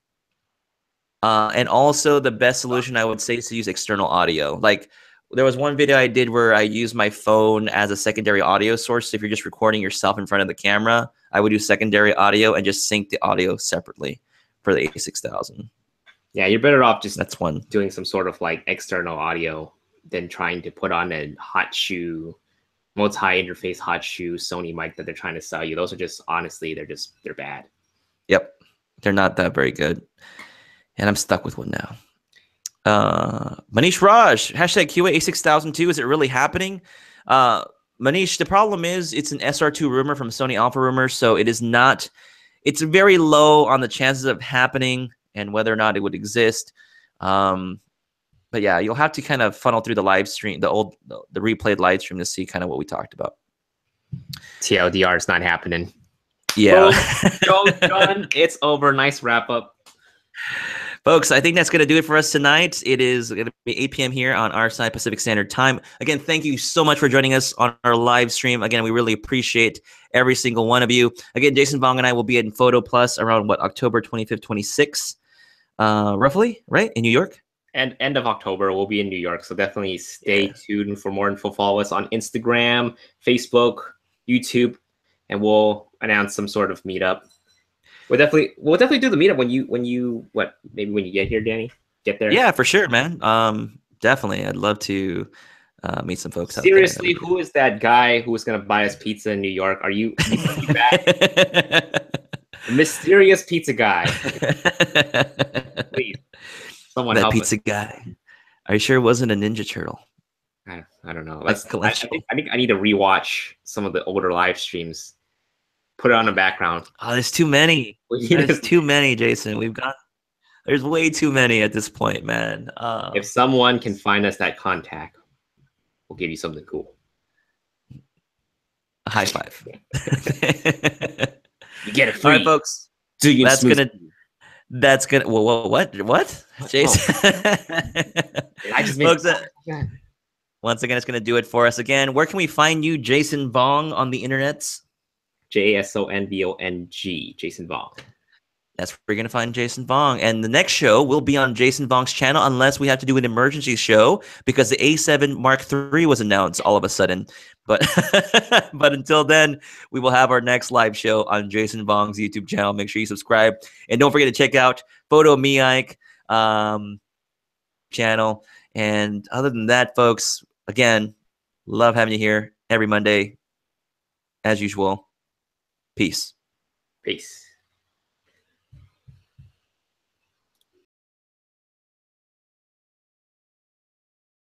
And also the best solution I would say is to use external audio. Like there was one video I did where I used my phone as a secondary audio source. If you're just recording yourself in front of the camera, I would use secondary audio and just sync the audio separately for the A6000. Yeah, you're better off just that's one doing some sort of like external audio than trying to put on a hot shoe, multi-interface hot shoe Sony mic that they're trying to sell you. Those are just honestly, they're bad. Yep, they're not that very good. And I'm stuck with one now. Manish Raj, hashtag QA A6002. Is it really happening? Manish, the problem is it's an SR2 rumor from Sony Alpha Rumors, so it is not. It's very low on the chances of happening and whether or not it would exist. But yeah, you'll have to kind of funnel through the live stream, the replayed live stream to see kind of what we talked about. TLDR is not happening. Yeah. Done. It's over. Nice wrap up. Folks, I think that's going to do it for us tonight. It is going to be 8 p.m. here on our side, Pacific Standard Time. Again, thank you so much for joining us on our live stream. Again, we really appreciate every single one of you. Again, Jason Vong and I will be in Photo Plus around, October 25th, 26th, roughly, right? In New York? And end of October, we'll be in New York. So definitely stay tuned for more info. Follow us on Instagram, Facebook, YouTube, and we'll announce some sort of meetup. We'll definitely do the meetup when you maybe when you get here, Danny. Get there. Yeah, for sure, man. Definitely. I'd love to meet some folks. Seriously, who is that guy who was gonna buy us pizza in New York? Are you back? Mysterious pizza guy. Please. Someone that help pizza us. Guy. Are you sure it wasn't a Ninja Turtle? I don't know. I think I need to rewatch some of the older live streams. Put it on the background. Oh, there's too many. There's too many, Jason. There's way too many at this point, man. If someone can find us that contact, we'll give you something cool. A high five. You get it free. All right, folks. That's gonna. Whoa, what? Jason. I just made. Folks, once again, it's gonna do it for us again. Where can we find you, Jason Vong, on the internets? JASONVONG, Jason Vong. That's where you're going to find Jason Vong. And the next show will be on Jason Vong's channel unless we have to do an emergency show because the A7 Mark III was announced all of a sudden. But but until then, we will have our next live show on Jason Vong's YouTube channel. Make sure you subscribe. And don't forget to check out Photo Me Ike channel. And other than that, folks, again, love having you here every Monday. As usual, peace. Peace.